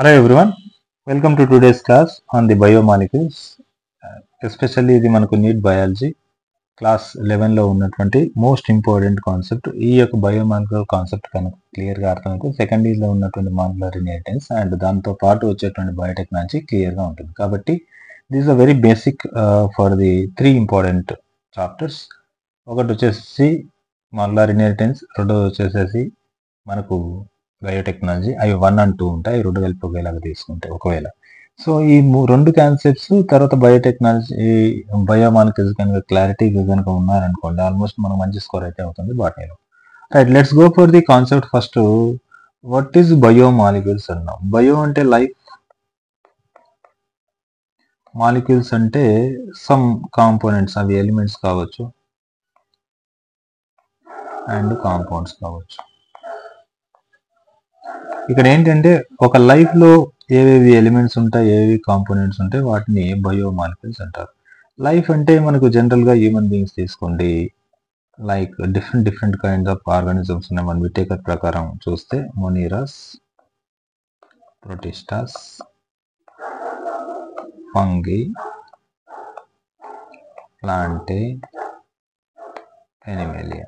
Hello everyone, welcome to today's class on the biomolecules. Especially ఇది మనకు neat biology class 11లో ఉన్నటువంటి most important concept. ఈ యొక్క biomolecular concept కనుక క్లియర్గా అర్థమైతే సెకండ్ ఇయర్లో ఉన్నటువంటి మాలిక్యులర్ ఇన్హెరిటెన్స్ అండ్ దాంతో పాటు వచ్చేటువంటి బయోటెక్నాలజీ క్లియర్గా ఉంటుంది. కాబట్టి this a very basic for the 3 important chapters. ఒకటి వచ్చేసి మాలిక్యులర్ ఇన్హెరిటెన్స్, రెండోది వచ్చేసేసి మనకు బయోటెక్నాలజీ. అవి 1 and 2 ఉంటాయి, రెండు కలిపి ఒకేలాగా తీసుకుంటే ఒకవేళ. సో ఈ రెండు కాన్సెప్ట్స్ తర్వాత బయోటెక్నాలజీ బయోమాలిక్యూల్స్ కనుక క్లారిటీ కనుక ఉన్నారనుకోండి, ఆల్మోస్ట్ మనం మంచి స్కోర్ అయితే అవుతుంది బాటనీలో. Right, let's go for the concept. First what is biomolecules అన్నాం. బయో అంటే లైఫ్, మాలిక్యూల్స్ అంటే సమ్ కాంపోనెంట్స్, అవి ఎలిమెంట్స్ కావచ్చు అండ్ కాంపౌండ్స్ కావచ్చు. ఇక్కడ ఏంటంటే ఒక లైఫ్ లో ఏవేవి ఎలిమెంట్స్ ఉంటాయి, ఏవేవి కాంపోనెంట్స్ ఉంటాయి, వాటిని బయోమాలిక్యూల్స్ అంటారు. లైఫ్ అంటే మనకు జనరల్ గా హ్యూమన్ బీయింగ్స్ తీసుకోండి, like different kinds of organisms ఉన్నాయి. మన విటేకర్ ప్రకారం చూస్తే మొనీరాస్, ప్రొటిస్టాస్, ఫంగి, ప్లాంటే, ఎనిమేలియా,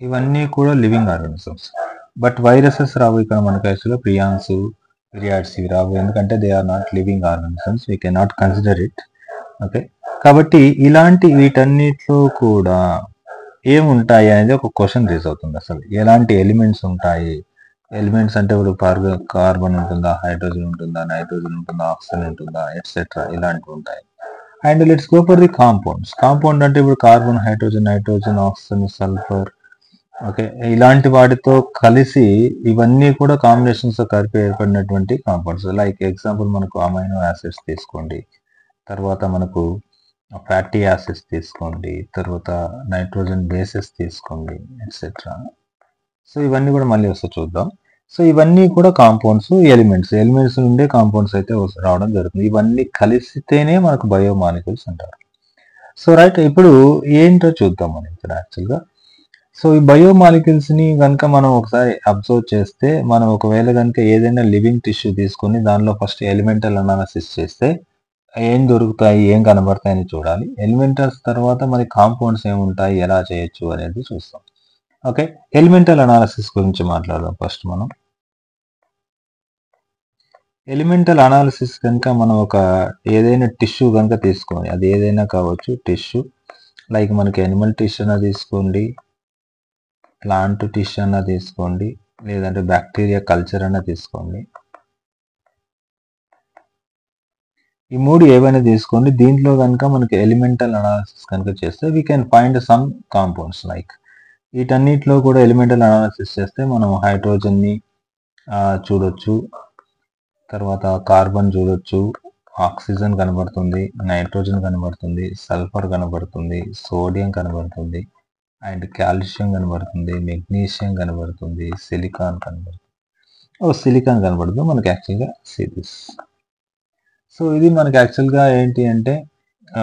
ఇవన్నీ కూడా లివింగ్ ఆర్గానిజమ్స్. బట్ వైరసెస్ రావు ఇక్కడ మనకు. యాక్చువల్గా ప్రియాన్స్, పిరియాడ్స్ ఇవి రావు, ఎందుకంటే they are not living organisms, we can not consider it. Okay, కాబట్టి ఇలాంటి వీటన్నిటిలో కూడా ఏముంటాయి అనేది ఒక క్వశ్చన్ రేజ్ అవుతుంది. అసలు ఎలాంటి ఎలిమెంట్స్ ఉంటాయి? ఎలిమెంట్స్ అంటే ఇప్పుడు కార్బన్ ఉంటుందా, హైడ్రోజన్ ఉంటుందా, నైట్రోజన్ ఉంటుందా, ఆక్సిజన్ ఉంటుందా, ఎట్సెట్రా, ఇలాంటివి ఉంటాయి. And let's go for the compounds. Compound అంటే ఇప్పుడు carbon, hydrogen, nitrogen, oxygen, sulphur, okay, ఇలాంటి వాటితో కలిసి ఇవన్నీ కూడా కాంబినేషన్స్ తో కలిపి ఏర్పడినటువంటి కాంపౌండ్స్. లైక్ ఎగ్జాంపుల్ మనకు అమైనో యాసిడ్స్ తీసుకోండి, తర్వాత మనకు ఫ్యాటీ యాసిడ్స్ తీసుకోండి, తర్వాత నైట్రోజన్ బేసెస్ తీసుకోండి, ఎట్సెట్రా. సో ఇవన్నీ కూడా మళ్ళీ వస్తే చూద్దాం. సో ఇవన్నీ కూడా కాంపౌండ్స్, ఎలిమెంట్స్ నుండే కాంపౌండ్స్ అయితే రావడం జరుగుతుంది. ఇవన్నీ కలిసితేనే మనకు బయోమాలిక్యూల్స్ అంటారు. సో రైట్, ఇప్పుడు ఏంటో చూద్దాం మనం ఇక్కడ యాక్చువల్గా. సో ఈ బయోమాలిక్యూల్స్ ని కనుక మనం ఒకసారి అబ్జర్వ్ చేస్తే, మనం ఒకవేళ కనుక ఏదైనా లివింగ్ టిష్యూ తీసుకొని దానిలో ఫస్ట్ ఎలిమెంటల్ అనాలిసిస్ చేస్తే ఏం దొరుకుతాయి, ఏం కనబడతాయి అని చూడాలి. ఎలిమెంటల్స్ తర్వాత మరి కాంపౌండ్స్ ఏముంటాయి, ఎలా చేయొచ్చు అనేది చూస్తాం. ఓకే, ఎలిమెంటల్ అనాలిసిస్ గురించి మాట్లాడదాం ఫస్ట్ మనం. ఎలిమెంటల్ అనాలిసిస్ కనుక మనం ఒక ఏదైనా టిష్యూ కనుక తీసుకొని, అది ఏదైనా కావచ్చు టిష్యూ, లైక్ మనకి ఎనిమల్ టిష్యూ అన్న తీసుకోండి, ప్లాంట్ టిష్యూ అన్న తీసుకోండి, లేదంటే బ్యాక్టీరియా కల్చర్ అన్న తీసుకోండి. ఈ మూడు ఏవైనా తీసుకోండి. దీంట్లో కనుక మనకి ఎలిమెంటల్ అనాలిసిస్ కనుక చేస్తే we can find some compounds. Like వీటన్నిటిలో కూడా ఎలిమెంటల్ అనాలిసిస్ చేస్తే మనం హైడ్రోజన్ని చూడొచ్చు, తర్వాత కార్బన్ చూడొచ్చు, ఆక్సిజన్ కనబడుతుంది, నైట్రోజన్ కనబడుతుంది, సల్ఫర్ కనబడుతుంది, సోడియం కనబడుతుంది, అండ్ కాల్షియం కనబడుతుంది, మెగ్నీషియం కనబడుతుంది, సిలికాన్ కనబడుతుంది. సిలికాన్ కనబడుతుంది మనకి యాక్చువల్గా సిదిస్. సో ఇది మనకి యాక్చువల్గా ఏంటి అంటే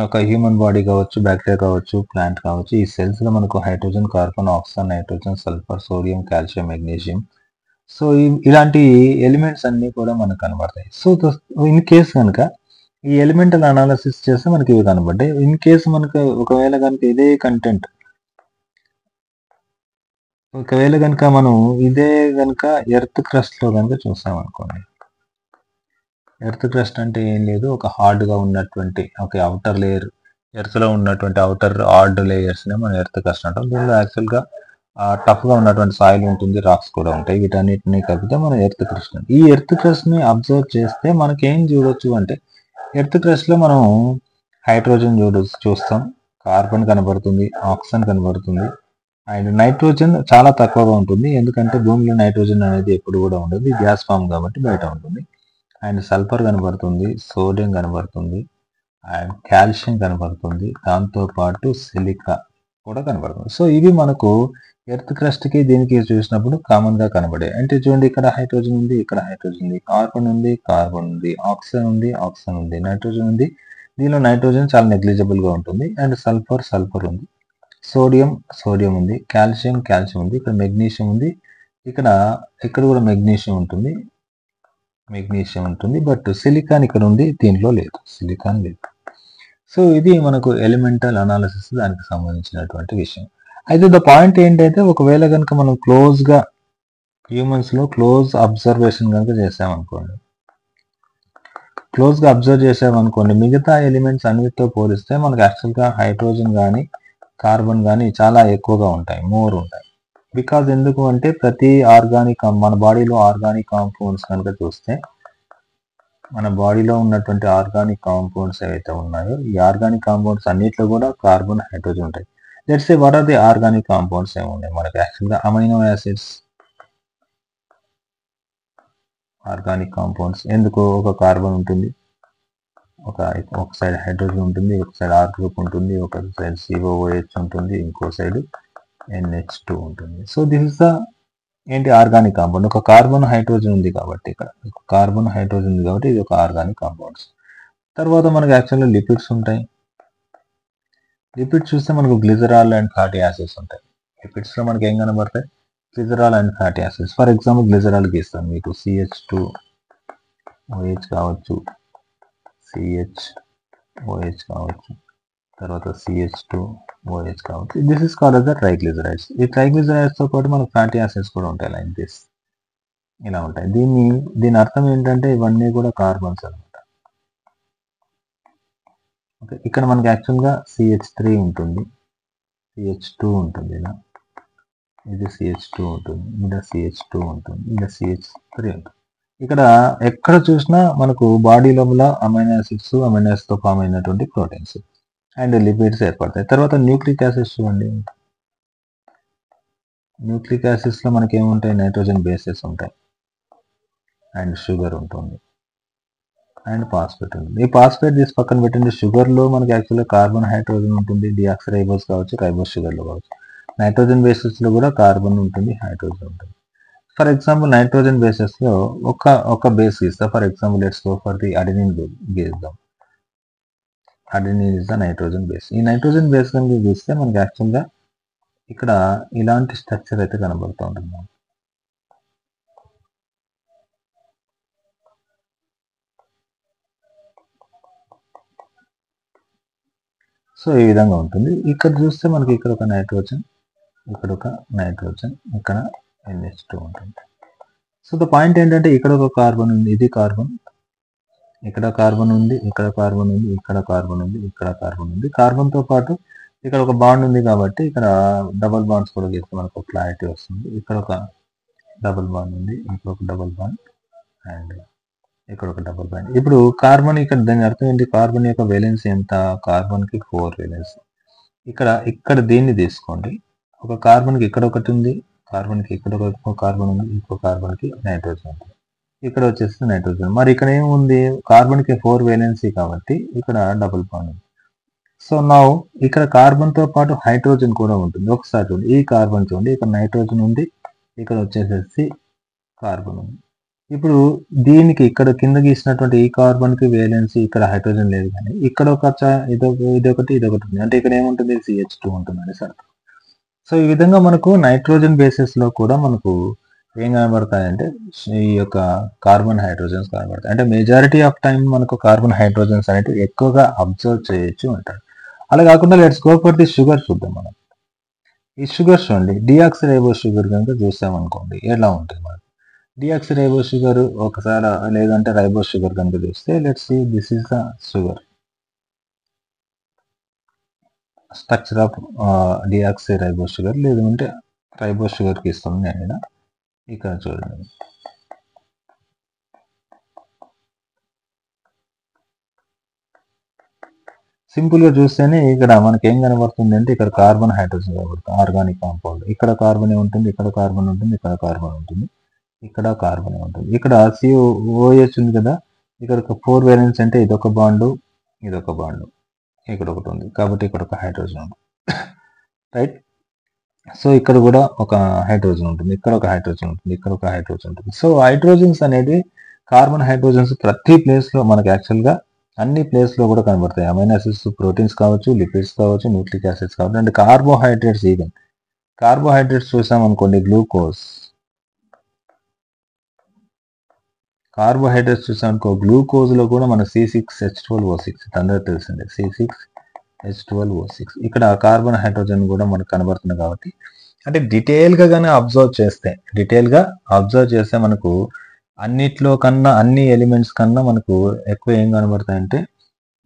ఒక హ్యూమన్ బాడీ కావచ్చు, బ్యాక్టీరియా కావచ్చు, ప్లాంట్ కావచ్చు, ఈ సెల్స్లో మనకు hydrogen, carbon, oxygen, nitrogen, sulphur, sodium, calcium, magnesium, so ఇలాంటి ఎలిమెంట్స్ అన్ని కూడా మనకు కనబడతాయి. సో ఇన్ కేస్ కనుక ఈ ఎలిమెంటల్ అనాలిసిస్ చేస్తే మనకి ఇవి కనబడ్డాయి. ఇన్ కేసు మనకు ఒకవేళ కనుక ఇదే కంటెంట్, ఒకవేళ కనుక మనం ఇదే కనుక ఎర్త్ క్రస్ట్ లో కనుక చూసాం అనుకోండి. ఎర్త్ క్రస్ట్ అంటే ఏం లేదు, ఒక హార్డ్ గా ఉన్నటువంటి ఒక అవుటర్ లేయర్, ఎర్త్ లో ఉన్నటువంటి అవుటర్ హార్డ్ లేయర్స్ నే మనం ఎర్త్ క్రస్ట్ అంటాం. దీనిలో యాక్చువల్ గా టఫ్ గా ఉన్నటువంటి సాయిల్ ఉంటుంది, రాక్స్ కూడా ఉంటాయి. వీటన్నిటిని కలిపితే మనం ఎర్త్ క్రస్ట్. ఈ ఎర్త్ క్రస్ట్ ని అబ్జర్వ్ చేస్తే మనకి ఏం చూడొచ్చు అంటే, ఎర్త్ క్రస్ట్ లో మనం హైడ్రోజన్ చూస్తాం, కార్బన్ కనబడుతుంది, ఆక్సిజన్ కనబడుతుంది, అండ్ నైట్రోజన్ చాలా తక్కువగా ఉంటుంది, ఎందుకంటే భూమిలో నైట్రోజన్ అనేది ఎప్పుడు కూడా ఉండదు, గ్యాస్ ఫామ్ కాబట్టి బయట ఉంటుంది. అండ్ సల్ఫర్ కనబడుతుంది, సోడియం కనబడుతుంది, అండ్ కాల్షియం కనబడుతుంది, దాంతో పాటు సిలికా కూడా కనబడుతుంది. సో ఇవి మనకు ఎర్త్ క్రస్ట్ కి దీనికి చూసినప్పుడు కామన్ గా కనబడే. అంటే చూడండి, ఇక్కడ హైడ్రోజన్ ఉంది, ఇక్కడ హైడ్రోజన్ ఉంది, కార్బన్ ఉంది, కార్బన్ ఉంది, ఆక్సిజన్ ఉంది, ఆక్సిజన్ ఉంది, నైట్రోజన్ ఉంది. దీనిలో నైట్రోజన్ చాలా నెగ్లిజిబుల్ గా ఉంటుంది, అండ్ సల్ఫర్ ఉంది, సోడియం ఉంది, కాల్షియం ఉంది, ఇక్కడ మెగ్నీషియం ఉంది, ఇక్కడ కూడా మెగ్నీషియం ఉంటుంది, మెగ్నీషియం ఉంటుంది, బట్ సిలికాన్ ఇక్కడ ఉంది, దీంట్లో లేదు, సిలికాన్ లేదు. సో ఇది మనకు ఎలిమెంటల్ అనాలిసిస్ దానికి సంబంధించినటువంటి విషయం. అయితే ద పాయింట్ ఏంటంటే ఒకవేళ కనుక మనం క్లోజ్గా హ్యూమన్స్లో క్లోజ్ అబ్జర్వేషన్ కనుక చేసామనుకోండి, క్లోజ్గా అబ్జర్వ్ చేసామనుకోండి, మిగతా ఎలిమెంట్స్ అన్నిటితో పోలిస్తే మనకు యాక్చువల్గా హైడ్రోజన్ కానీ కార్బన్ కానీ చాలా ఎక్కువగా ఉంటాయి, మోర్ ఉంటాయి. బికాజ్ ఎందుకు అంటే ప్రతి ఆర్గానిక్ మన బాడీలో ఆర్గానిక్ కాంపౌండ్స్ కనుక చూస్తే, మన బాడీలో ఉన్నటువంటి ఆర్గానిక్ కాంపౌండ్స్ ఏవైతే ఉన్నాయో ఈ ఆర్గానిక్ కాంపౌండ్స్ అన్నిట్లో కూడా కార్బన్ హైడ్రోజన్ ఉంటాయి. Let's say what are the organic compounds ఏమున్నాయి మనకి యాక్చువల్గా అమైనో యాసిడ్స్, ఆర్గానిక్ కాంపౌండ్స్. ఎందుకు ఒక కార్బన్ ఉంటుంది, ఒక సైడ్ హైడ్రోజన్ ఉంటుంది, ఒక సైడ్ ఆర్ గ్రూప్ ఉంటుంది, ఒక సైడ్ COOH ఉంటుంది, ఇంకో సైడ్ NH2 ఉంటుంది. సో దిస్ ఇస్ ద ఏంటి ఆర్గానిక్ కాంపౌండ్. ఒక కార్బన్ హైడ్రోజన్ ఉంది కాబట్టి ఇక్కడ కార్బన్ హైడ్రోజన్ ఉంది కాబట్టి ఇది ఒక ఆర్గానిక్ కాంపౌండ్స్. తర్వాత మనకు యాక్చువల్గా లిపిడ్స్ ఉంటాయి. లిపిడ్స్ చూస్తే మనకు గ్లిజరాల్ అండ్ ఫ్యాటీ యాసిడ్స్ ఉంటాయి. లిపిడ్స్ లో మనకి ఏం కనబడతాయి, glycerol and fatty acids. For example glycerol గీస్తాను మీకు, CH2OH కావచ్చు, CHOH కావచ్చు, తర్వాత CH2OH కావచ్చు. This is called as the triglycerides. ఈ ట్రైగ్లిజరైడ్స్ తో పాటు మనకు ఫ్యాటీ యాసిడ్స్ కూడా ఉంటాయి, లైక్ దిస్, ఇలా ఉంటాయి. దీని అర్థం ఏంటంటే ఇవన్నీ కూడా కార్బన్స్ అనమాట. ఓకే, ఇక్కడ మనకి యాక్చువల్గా CH3 ఉంటుంది, CH2 ఉంటుంది, ఇలా ఇది CH2 ఉంటుంది, ఇలా CH2 ఉంటుంది, ఇలా CH3 ఉంటుంది. ఇక్కడ ఎక్కడ చూసినా మనకు బాడీ లోపల అమైనో యాసిడ్స్, అమైనో యాసిడ్స్ తో ఫామ్ అయినటువంటి ప్రోటీన్స్ అండ్ లిపిడ్స్ ఏర్పడతాయి. తర్వాత న్యూక్లిక్ యాసిడ్స్ చూడండి. న్యూక్లిక్ యాసిడ్స్ లో మనకి ఏముంటాయి, నైట్రోజన్ బేసెస్ ఉంటాయి అండ్ షుగర్ ఉంటుంది అండ్ ఫాస్ఫేట్ ఉంటుంది. ఈ ఫాస్ఫేట్ తీసి పక్కన పెట్టండి. షుగర్ లో మనకి యాక్చువల్గా కార్బన్ హైడ్రోజన్ ఉంటుంది, డిఆక్సిరైబోస్ కావచ్చు, రైబోస్ షుగర్ లో కావచ్చు. నైట్రోజన్ బేసెస్ లో కూడా కార్బన్ ఉంటుంది, హైడ్రోజన్ ఉంటుంది. ఫర్ ఎగ్జాంపుల్ నైట్రోజన్ బేసెస్ లో ఒక బేస్ గీస్తా. For example let's go for the adenine గీద్దాం. Adenine is the nitrogen base. ఈ నైట్రోజన్ బేస్ కనుక గీస్తే మనకి యాక్చువల్గా ఇక్కడ ఇలాంటి స్ట్రక్చర్ అయితే కనబడుతూ ఉంటుంది. సో ఈ విధంగా ఉంటుంది. ఇక్కడ చూస్తే మనకి ఇక్కడ ఒక నైట్రోజన్, ఇక్కడ ఒక నైట్రోజన్, ఇక్కడ NH2 ఉంటుంది. సో ద పాయింట్ ఏంటంటే ఇక్కడ ఒక కార్బన్ ఉంది, ఇది కార్బన్, ఇక్కడ కార్బన్ ఉంది, ఇక్కడ కార్బన్ ఉంది, ఇక్కడ కార్బన్ ఉంది, ఇక్కడ కార్బన్ ఉంది. కార్బన్ తో పాటు ఇక్కడ ఒక బాండ్ ఉంది కాబట్టి ఇక్కడ డబుల్ బాండ్స్ కూడా గీస్తే మనకు ఒక క్లారిటీ వస్తుంది. ఇక్కడ ఒక డబుల్ బాండ్ ఉంది, ఇక్కడ ఒక డబుల్ బాండ్ అండ్ ఇక్కడ ఒక డబుల్ బాండ్. ఇప్పుడు కార్బన్ ఇక్కడ దాని అర్థం ఏంటి, కార్బన్ యొక్క వేలెన్స్ ఎంత, కార్బన్ కి 4 వేలెన్స్. ఇక్కడ దీన్ని తీసుకోండి, ఒక కార్బన్ కి ఇక్కడ ఒకటి ఉంది, కార్బన్ కి ఇక్కడ ఒక కార్బన్ ఉంది, ఇంకో కార్బన్ కి నైట్రోజన్ ఉంది, ఇక్కడ వచ్చేసి నైట్రోజన్. మరి ఇక్కడ ఏముంది, కార్బన్ కి 4 వేలెన్సీ కాబట్టి ఇక్కడ డబుల్ బాండ్ ఉంది. సో నౌ ఇక్కడ కార్బన్ తో పాటు హైడ్రోజన్ కూడా ఉంటుంది. ఒకసారి చూడండి, ఈ కార్బన్ చూడండి, ఇక్కడ నైట్రోజన్ ఉంది, ఇక్కడ వచ్చేసేసి కార్బన్ ఉంది. ఇప్పుడు దీనికి ఇక్కడ కింద గీసినటువంటి ఈ కార్బన్ కి వేలెన్సీ ఇక్కడ హైడ్రోజన్ లేదు, కానీ ఇక్కడ ఒక ఇదొకటి ఉంది, అంటే ఇక్కడ ఏముంటుంది, CH2 ఉంటుంది అని సార్. సో ఈ విధంగా మనకు నైట్రోజన్ బేసిస్ లో కూడా మనకు ఏం కనబడతాయంటే ఈ యొక్క కార్బన్ హైడ్రోజన్స్ కనబడతాయి. అంటే మెజారిటీ ఆఫ్ టైం మనకు కార్బన్ హైడ్రోజన్స్ అనేవి ఎక్కువగా అబ్జర్వ్ చేయొచ్చు అంటారు. అలా కాకుండా let's go for the sugar చూద్దాం. మనం ఈ షుగర్ చూడండి, డిఆక్సిరైబోస్ షుగర్ కనుక చూసామనుకోండి ఎలా ఉంటుంది మనకు. డిఆక్సిరైబోస్ షుగర్ ఒకసారి, లేదంటే రైబోస్ షుగర్ కనుక చూస్తే, let's see this is the sugar, structure of deoxyribose sugar, లేదంటే రైబోస్ షుగర్ కి ఇస్తాను నేను. ఇక్కడ చూడండి, సింపుల్ గా చూస్తేనే ఇక్కడ మనకి ఏం కనబడుతుంది అంటే ఇక్కడ కార్బన్ హైడ్రోజన్ కనబడుతుంది, ఆర్గానిక్ కాంపౌండ్. ఇక్కడ కార్బన్ ఉంటుంది, ఇక్కడ కార్బన్ ఉంటుంది, ఇక్కడ కార్బన్ ఉంటుంది, ఇక్కడ కార్బన్ ఉంటుంది. ఇక్కడ COOH ఉంది కదా, ఇక్కడ ఒక 4 వేలెన్స్ అంటే ఇదొక బాండు, ఇదొక బాండు, ఇక్కడ ఒకటి ఉంది కాబట్టి ఇక్కడ ఒక హైడ్రోజన్ ఉంది, రైట్. సో ఇక్కడ కూడా ఒక హైడ్రోజన్ ఉంటుంది, ఇక్కడ ఒక హైడ్రోజన్ ఉంటుంది, ఇక్కడ ఒక హైడ్రోజన్ ఉంటుంది. సో హైడ్రోజన్స్ అనేది కార్బన్ హైడ్రోజన్స్ ప్రతి ప్లేస్ లో మనకి యాక్చువల్గా అన్ని ప్లేస్ లో కూడా కనబడతాయి. అమైనో యాసిడ్స్, ప్రోటీన్స్ కావచ్చు, లిపిడ్స్ కావచ్చు, న్యూక్లిక్ యాసిడ్స్ కావచ్చు, అండ్ కార్బోహైడ్రేట్స్. ఈవెన్ కార్బోహైడ్రేట్స్ చూసాం అనుకోండి, గ్లూకోజ్, కార్బోహైడ్రేట్స్ చూసామనుకో, గ్లూకోజ్ లో కూడా మన C6H12O6 అందరూ తెలిసిందే, C6H12O6. ఇక్కడ కార్బన్ హైడ్రోజన్ కూడా మనకు కనబడుతుంది కాబట్టి, అంటే డీటెయిల్ గా అబ్జర్వ్ చేస్తే మనకు అన్నిట్లో కన్నా, అన్ని ఎలిమెంట్స్ కన్నా మనకు ఎక్కువ ఏం కనబడతాయంటే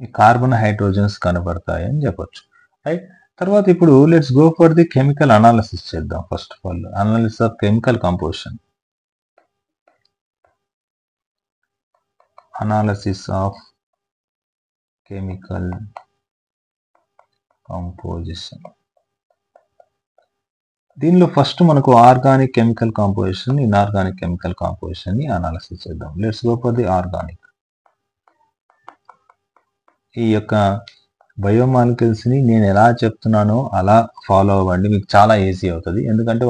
ఈ కార్బన్ హైడ్రోజన్స్ కనబడతాయి అని చెప్పొచ్చు, రైట్. తర్వాత ఇప్పుడు let's go for the chemical analysis చేద్దాం. First of all analysis of chemical composition. Analysis of chemical composition. దీనిలో ఫస్ట్ మనకు organic chemical composition, inorganic chemical composition ని అనాలిసిస్ చేద్దాం. Let's go for the organic. ఈ యొక్క biomolecules ని నేను ఎలా చెప్తున్నానో అలా ఫాలో అవ్వండి, మీకు చాలా ఈజీ అవుతుంది. ఎందుకంటే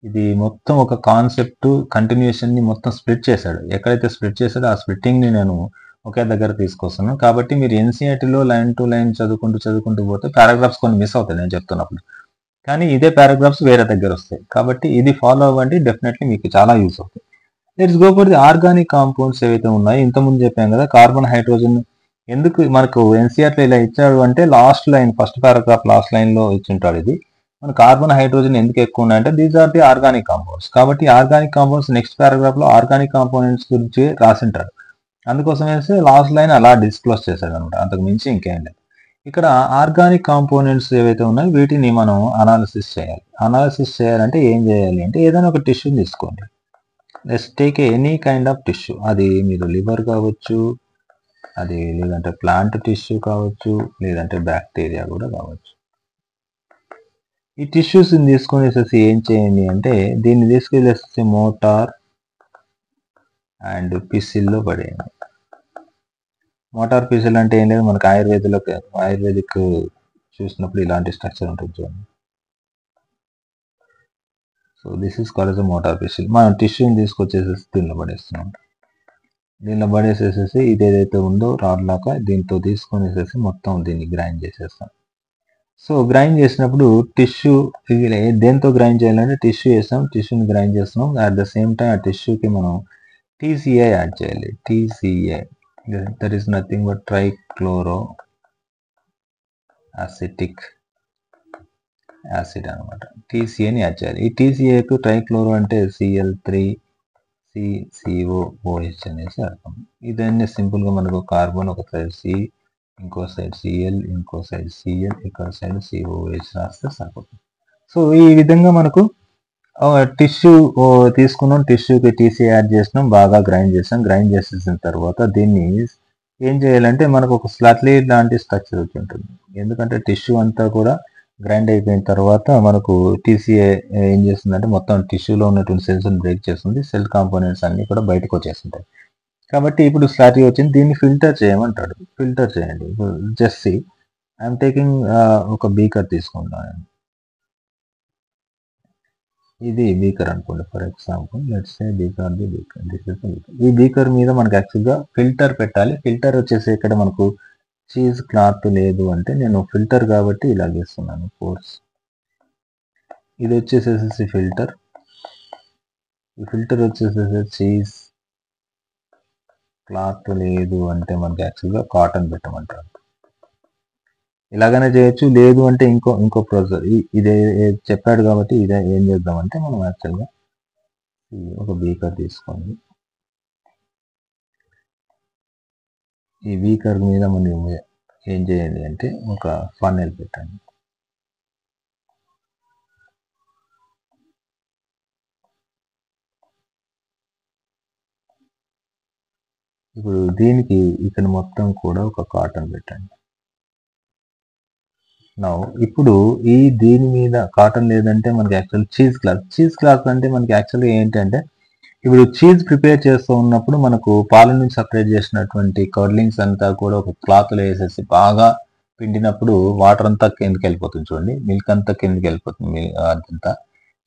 ఇది మొత్తం ఒక కాన్సెప్ట్ కంటిన్యూషన్ ని మొత్తం స్ప్లిట్ చేశాడు. ఎక్కడైతే స్ప్లిట్ చేశాడో ఆ స్ప్లిట్టింగ్ ని నేను ఒకే దగ్గర తీసుకొస్తున్నాను. కాబట్టి మీరు ఎన్సీఆర్టీలో లైన్ టు లైన్ చదువుకుంటూ పోతే పారాగ్రాఫ్స్ కొన్ని మిస్ అవుతాయి నేను చెప్తున్నప్పుడు, కానీ ఇదే పారాగ్రాఫ్స్ వేరే దగ్గర వస్తాయి. కాబట్టి ఇది ఫాలో అవ్వండి, డెఫినెట్లీ మీకు చాలా యూస్ అవుతుంది. Let's go for the organic compounds ఏవైతే ఉన్నాయో, ఇంతకుముందు చెప్పాం కదా కార్బన్ హైడ్రోజన్ ఎందుకు మనకు ఎన్సీఆర్టీ ఇలా ఇచ్చాడు అంటే last line, first paragraph last line లో ఇచ్చింటాడు. ఇది మన కార్బన్ హైడ్రోజన్ ఎందుకు ఎక్కువ ఉన్నాయంటే these are the organic compounds. కాబట్టి ఆర్గానిక్ కాంపౌండ్స్ నెక్స్ట్ పారాగ్రాఫ్ లో ఆర్గానిక్ కాంపోనెంట్స్ గురించి రాసింటాడు. అందుకోసం వేస్తే లాస్ట్ లైన్ అలా డిస్క్లోజ్ చేశాడు అనమాట, అంతకు మించి ఇంకేం లేదు. ఇక్కడ ఆర్గానిక్ కాంపోనెంట్స్ ఏవైతే ఉన్నాయో వీటిని మనం అనాలిసిస్ చేయాలి. అనాలిసిస్ చేయాలంటే ఏం చేయాలి అంటే ఏదైనా ఒక టిష్యూ తీసుకోండి. Let's take any kind of tissue. అది మీరు లివర్ కావచ్చు, అది లేదంటే ప్లాంట్ టిష్యూ కావచ్చు, లేదంటే బ్యాక్టీరియా కూడా కావచ్చు. ఈ టిష్యూస్ తీసుకునేసేసి ఏం చేయండి అంటే దీన్ని తీసుకెళ్ళేసి మోటార్ అండ్ పిసిల్లో పడేయండి. మోటార్ పిసిల్ అంటే ఏం లేదు, మనకు ఆయుర్వేదిక్ చూసినప్పుడు ఇలాంటి స్ట్రక్చర్ ఉంటుంది చూడండి. So this is called as mortar pestle. మనం టిష్యూని తీసుకొచ్చేసేసి దీనిలో పడేస్తున్నాం. దీనిలో పడేసేసేసి ఇది ఏదైతే ఉందో రాడ్ లాగా దీంతో తీసుకొనేసేసి మొత్తం దీన్ని గ్రైండ్ చేసేస్తాం. సో గ్రైండ్ చేసినప్పుడు టిష్యూ దేంతో గ్రైండ్ చేయాలంటే టిష్యూ వేస్తాం, టిష్యూని గ్రైండ్ చేస్తున్నాం. అట్ ద సేమ్ టైం ఆ టిష్యూకి మనం TCA యాడ్ చేయాలి. TCA that is nothing but trichloro acetic acid అనమాట. TCAని యాడ్ చేయాలి. ఈ TCAకు ట్రైక్లోరో అంటే Cl3CCOOH అనేసి అర్థం. ఇదన్నీ సింపుల్ గా మనకు కార్బన్ ఒక సైడ్ C, ఇంకో సైడ్ Cl, ఇంకో సైడ్ Cl, ఇక్కడ సైడ్ COOH రాస్తే సరిపోతుంది. సో ఈ విధంగా మనకు టిష్యూ తీసుకున్నాం, టిష్యూకి TCA యాడ్ చేసినాం, బాగా గ్రైండ్ చేసాం. గ్రైండ్ చేసేసిన తర్వాత దీన్ని ఏం చేయాలంటే మనకు ఒక స్లట్లీ లాంటి స్ట్రక్చర్ వచ్చి ఉంటుంది. ఎందుకంటే టిష్యూ అంతా కూడా గ్రైండ్ అయిపోయిన తర్వాత మనకు TCA ఏం చేస్తుందంటే మొత్తం టిష్యూలో ఉన్నటువంటి సెల్స్ బ్రేక్ చేస్తుంది, సెల్ కాంపోనెంట్స్ అన్ని కూడా బయటకు వచ్చేస్తుంటాయి. కాబట్టి ఇప్పుడు స్లాటీ వచ్చింది, దీన్ని ఫిల్టర్ చేయమంటాడు. ఫిల్టర్ చేయండి. జస్ట్ సి ఐఎమ్ టేకింగ్ ఒక బీకర్ తీసుకుంటాను. ఇది బీకర్ అనుకోండి, for example let's say beaker the beaker, this is the beaker. ఈ బీకర్ మీద మనకు యాక్చువల్గా ఫిల్టర్ పెట్టాలి. ఫిల్టర్ వచ్చేసి ఇక్కడ మనకు చీజ్ క్లాత్ లేదు అంటే నేను ఫిల్టర్ కాబట్టి ఇలా చేస్తున్నాను. కోర్స్ ఇది వచ్చేసేసి ఫిల్టర్, ఈ ఫిల్టర్ వచ్చేసేసి చీజ్ క్లాత్ లేదు అంటే మనకి యాక్చువల్గా కాటన్ పెట్టమంటారు. ఇలాగనే చేయొచ్చు, లేదు అంటే ఇంకో ప్రొసెసర్ ఇదే చెప్పాడు కాబట్టి ఇదే ఏం చేద్దామంటే మనం యాక్చువల్గా ఒక బీకర్ తీసుకోండి. ఈ బీకర్ మీద మనం ఏం చేయండి అంటే ఒక ఫన్నెల్ పెట్టండి. ఇప్పుడు దీనికి ఇక్కడ మొత్తం కూడా ఒక కాటన్ పెట్టండి. ఇప్పుడు దీని మీద కాటన్ లేదంటే మనకి యాక్చువల్ చీజ్ క్లాత్ అంటే మనకి యాక్చువల్గా ఏంటంటే ఇప్పుడు చీజ్ ప్రిపేర్ చేస్తూ ఉన్నప్పుడు మనకు పాల నుంచి సపరేట్ చేసినటువంటి కర్లింగ్స్ అంతా కూడా ఒక క్లాత్లో వేసేసి బాగా పిండినప్పుడు వాటర్ అంతా కిందకి వెళ్ళిపోతుంది చూడండి, మిల్క్ అంతా కిందకి వెళ్ళిపోతుంది అదంతా.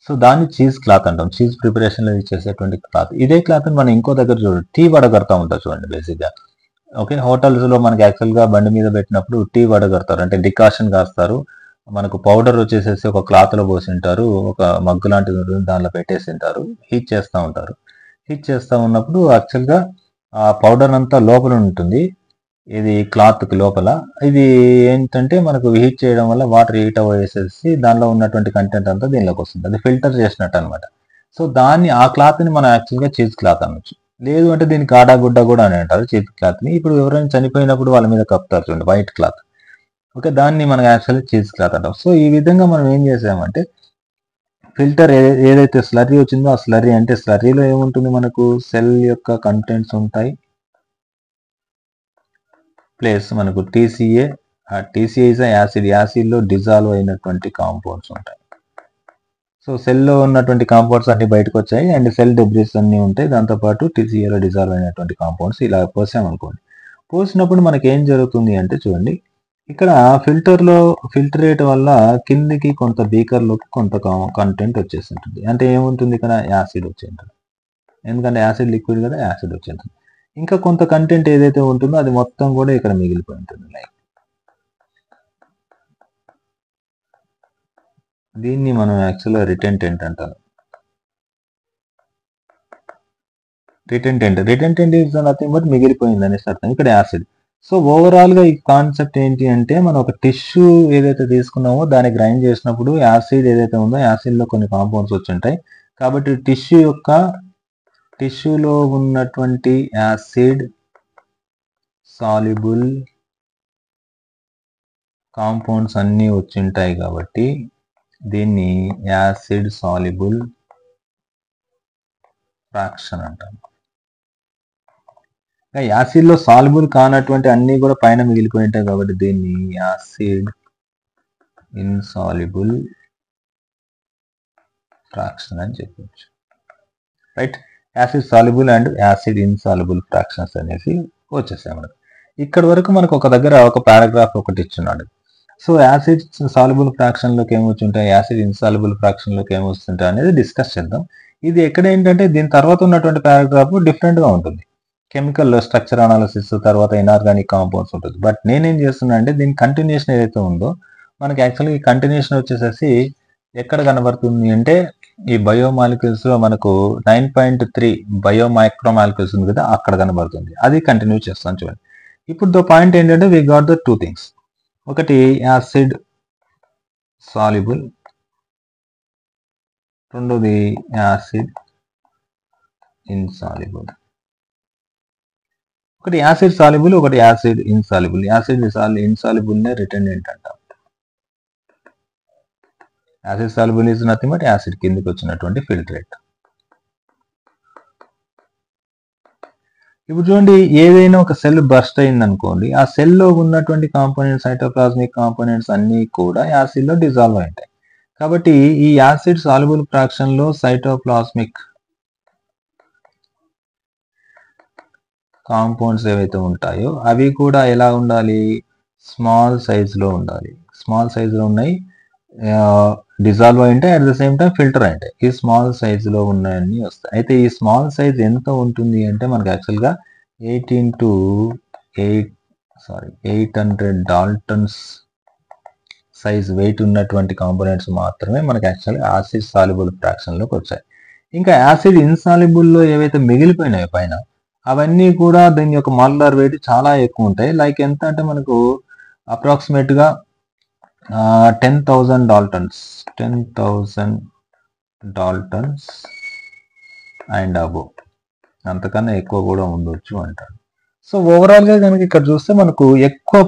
సో దాన్ని చీజ్ క్లాత్ అంటాం. చీజ్ ప్రిపరేషన్లో యూజ్ చేసేటువంటి క్లాత్. ఇదే క్లాత్ మనం ఇంకో దగ్గర చూడండి, టీ వడగడతా ఉంటారు చూడండి బేసిక్గా. ఓకే, హోటల్స్లో మనకి యాక్చువల్గా బండి మీద పెట్టినప్పుడు టీ వడగడతారు, అంటే డికాషన్ కాస్తారు. మనకు పౌడర్ వచ్చేసేసి ఒక క్లాత్లో పోసి ఉంటారు, ఒక మగ్గు లాంటిది దానిలో పెట్టేసి ఉంటారు, హీట్ చేస్తూ ఉంటారు. హీట్ చేస్తూ ఉన్నప్పుడు యాక్చువల్గా ఆ పౌడర్ అంతా లోపల ఉంటుంది, ఇది క్లాత్కి లోపల. ఇది ఏంటంటే మనకు హీట్ చేయడం వల్ల వాటర్ హీట్ అవ్వేసేసి దానిలో ఉన్నటువంటి కంటెంట్ అంతా దీనిలోకి వస్తుంది, అది ఫిల్టర్ చేసినట్టు అనమాట. సో దాన్ని ఆ క్లాత్ని మనం యాక్చువల్గా చీజ్ క్లాత్ అనొచ్చు, లేదు అంటే దీనికి ఆడాగుడ్డ కూడా అని అంటారు చీజ్ క్లాత్ని. ఇప్పుడు ఎవరైనా చనిపోయినప్పుడు వాళ్ళ మీద కప్పుతారు చూడండి వైట్ క్లాత్, ఓకే, దాన్ని మనం యాక్చువల్లీ చీజ్ క్లాత్ అంటాం. సో ఈ విధంగా మనం ఏం చేసామంటే ఫిల్టర్ ఏదైతే స్లర్రీ వచ్చిందో ఆ స్లర్రీ, అంటే స్లర్రీలో ఏముంటుంది మనకు సెల్ యొక్క కంటెంట్స్ ఉంటాయి ప్లస్ మనకు టీసీఏ, టీసీఏ ఇస్ యాసిడ్, యాసిడ్లో డిజాల్వ్ అయినటువంటి కాంపౌండ్స్ ఉంటాయి. సో సెల్లో ఉన్నటువంటి కాంపౌండ్స్ అన్ని బయటకు వచ్చాయి అండ్ సెల్ డెబ్రిస్ అన్ని ఉంటాయి, దాంతోపాటు టీసీఏలో డిజాల్వ్ అయినటువంటి కాంపౌండ్స్ ఇలా పోసామనుకోండి. పోసినప్పుడు మనకి ఏం జరుగుతుంది అంటే చూడండి, ఇక్కడ ఫిల్టరేట్ వల్ల కిందికి కొంత బీకర్లోకి కొంత కంటెంట్ వచ్చేసి ఉంటుంది. అంటే ఏముంటుంది ఇక్కడ యాసిడ్ వచ్చి ఉంటుంది, ఎందుకంటే యాసిడ్ లిక్విడ్ కదా, యాసిడ్ వచ్చి ఉంటుంది. ఇంకా కొంత కంటెంట్ ఏదైతే ఉంటుందో అది మొత్తం కూడా ఇక్కడ మిగిలిపోయి ఉంటుంది. లైక్ దీన్ని మనం యాక్చువల్గా రిటెంటెంట్ అంటారు. రిటెంటెంట్ ఈజ్ నథింగ్ బట్ మిగిలిపోయింది అనేసి అర్థం, ఇక్కడ యాసిడ్. సో ఓవరాల్ గా ఈ కాన్సెప్ట్ ఏంటి అంటే మనం ఒక టిష్యూ ఏదైతే తీసుకున్నామో దాన్ని గ్రైండ్ చేసినప్పుడు యాసిడ్ ఏదైతే ఉందో యాసిడ్ లో కొన్ని కాంపౌండ్స్ వచ్చి ఉంటాయి. కాబట్టి టిష్యూలో ఉన్నటువంటి యాసిడ్ సాల్యుబుల్ కాంపౌండ్స్ అన్నీ వచ్చి ఉంటాయి కాబట్టి దీన్ని యాసిడ్ సాల్యుబుల్ ఫ్రాక్షన్ అంటాం. యాసిడ్ లో సాల్యుబుల్ కానటువంటి అన్ని కూడా పైన మిగిలిపోయి ఉంటాయి కాబట్టి దీన్ని యాసిడ్ ఇన్సాల్యుబుల్ ఫ్రాక్షన్ అని చెప్పవచ్చు. Right, acid soluble and acid insoluble fractions అనేసి వచ్చేసాయి మనకు. ఇక్కడ వరకు మనకు ఒక దగ్గర ఒక పారాగ్రాఫ్ ఒకటి ఇచ్చున్నాడు. సో యాసిడ్ సాల్యుబుల్ ఫ్రాక్షన్ లోకి ఏమొచ్చి ఉంటాయి, యాసిడ్ ఇన్సాల్యుబుల్ ఫ్రాక్షన్ లోకి ఏమొస్తుంటాయి అనేది డిస్కస్ చేద్దాం. ఇది ఎక్కడ ఏంటంటే దీని తర్వాత ఉన్నటువంటి పారాగ్రాఫ్ డిఫరెంట్ గా ఉంటుంది, కెమికల్ స్ట్రక్చర్ అనాలిసిస్ తర్వాత ఇన్ఆర్గానిక్ కాంపౌండ్స్ ఉంటుంది. బట్ నేనేం చేస్తున్నా అంటే దీని కంటిన్యూషన్ ఏదైతే ఉందో మనకి యాక్చువల్గా ఈ కంటిన్యూషన్ వచ్చేసేసి ఎక్కడ కనబడుతుంది అంటే ఈ బయోమాలిక్యూల్స్ లో మనకు 9.3 బయోమైక్రోమాలిక్యూల్స్ ఉంది కదా, అక్కడ కనబడుతుంది, అది కంటిన్యూ చేస్తాను చూడండి. ఇప్పుడు ద పాయింట్ ఏంటంటే we got the two things, ఒకటి యాసిడ్ సాల్యుబుల్, రెండోది యాసిడ్ ఇన్సాల్యుబుల్. ఒకటి యాసిడ్ సాల్యుబుల్, ఒకటి యాసిడ్ ఇన్సాల్యుబుల్. యాసిడ్ ఇన్సాల్యుబుల్ నే రిటెండెంట్ అంటాం. Acid soluble is nothing but acid కిందకి వచ్చినటువంటి ఫిల్టరేట్. ఇప్పుడు చూడండి, ఏదైనా ఒక సెల్ బర్స్ట్ అయింది అనుకోండి, ఆ సెల్లో ఉన్నటువంటి కాంపోనెంట్స్ సైటోప్లాస్మిక్ కాంపోనెంట్స్ అన్ని కూడా యాసిడ్ లో డిజాల్వ్ అయింటాయి. కాబట్టి ఈ యాసిడ్ సాల్యుబుల్ ఫ్రాక్షన్ లో సైటోప్లాస్మిక్ కాంపౌండ్స్ ఏవైతే ఉంటాయో అవి కూడా ఎలా ఉండాలి, స్మాల్ సైజ్ లో ఉండాలి. స్మాల్ సైజ్ లో ఉన్నాయి, డిజాల్వ్ అయింటాయి, at the same time filter అయింటాయి. ఈ స్మాల్ సైజ్ లో ఉన్నాయన్నీ వస్తాయి. అయితే ఈ స్మాల్ సైజ్ ఎంత ఉంటుంది అంటే మనకి యాక్చువల్గా 800 డాల్టన్స్ సైజ్ వెయిట్ ఉన్నటువంటి కాంపోనెంట్స్ మాత్రమే మనకి యాక్చువల్గా యాసిడ్ సాల్యుబుల్ ఫ్రాక్షన్ లోకి వచ్చాయి. ఇంకా యాసిడ్ ఇన్సాల్యుబుల్ లో ఏవైతే మిగిలిపోయినాయో పైన అవన్నీ కూడా దీని యొక్క మాలిక్యులర్ వెయిట్ చాలా ఎక్కువ ఉంటాయి. లైక్ ఎంత అంటే మనకు అప్రాక్సిమేట్ గా 10,000 డాల్టన్స్ అండ్ అబో, అంతకన్నా ఎక్కువ కూడా ఉండొచ్చు అంటారు. సో ఓవరాల్ గా కనుక ఇక్కడ చూస్తే మనకు ఎక్కువ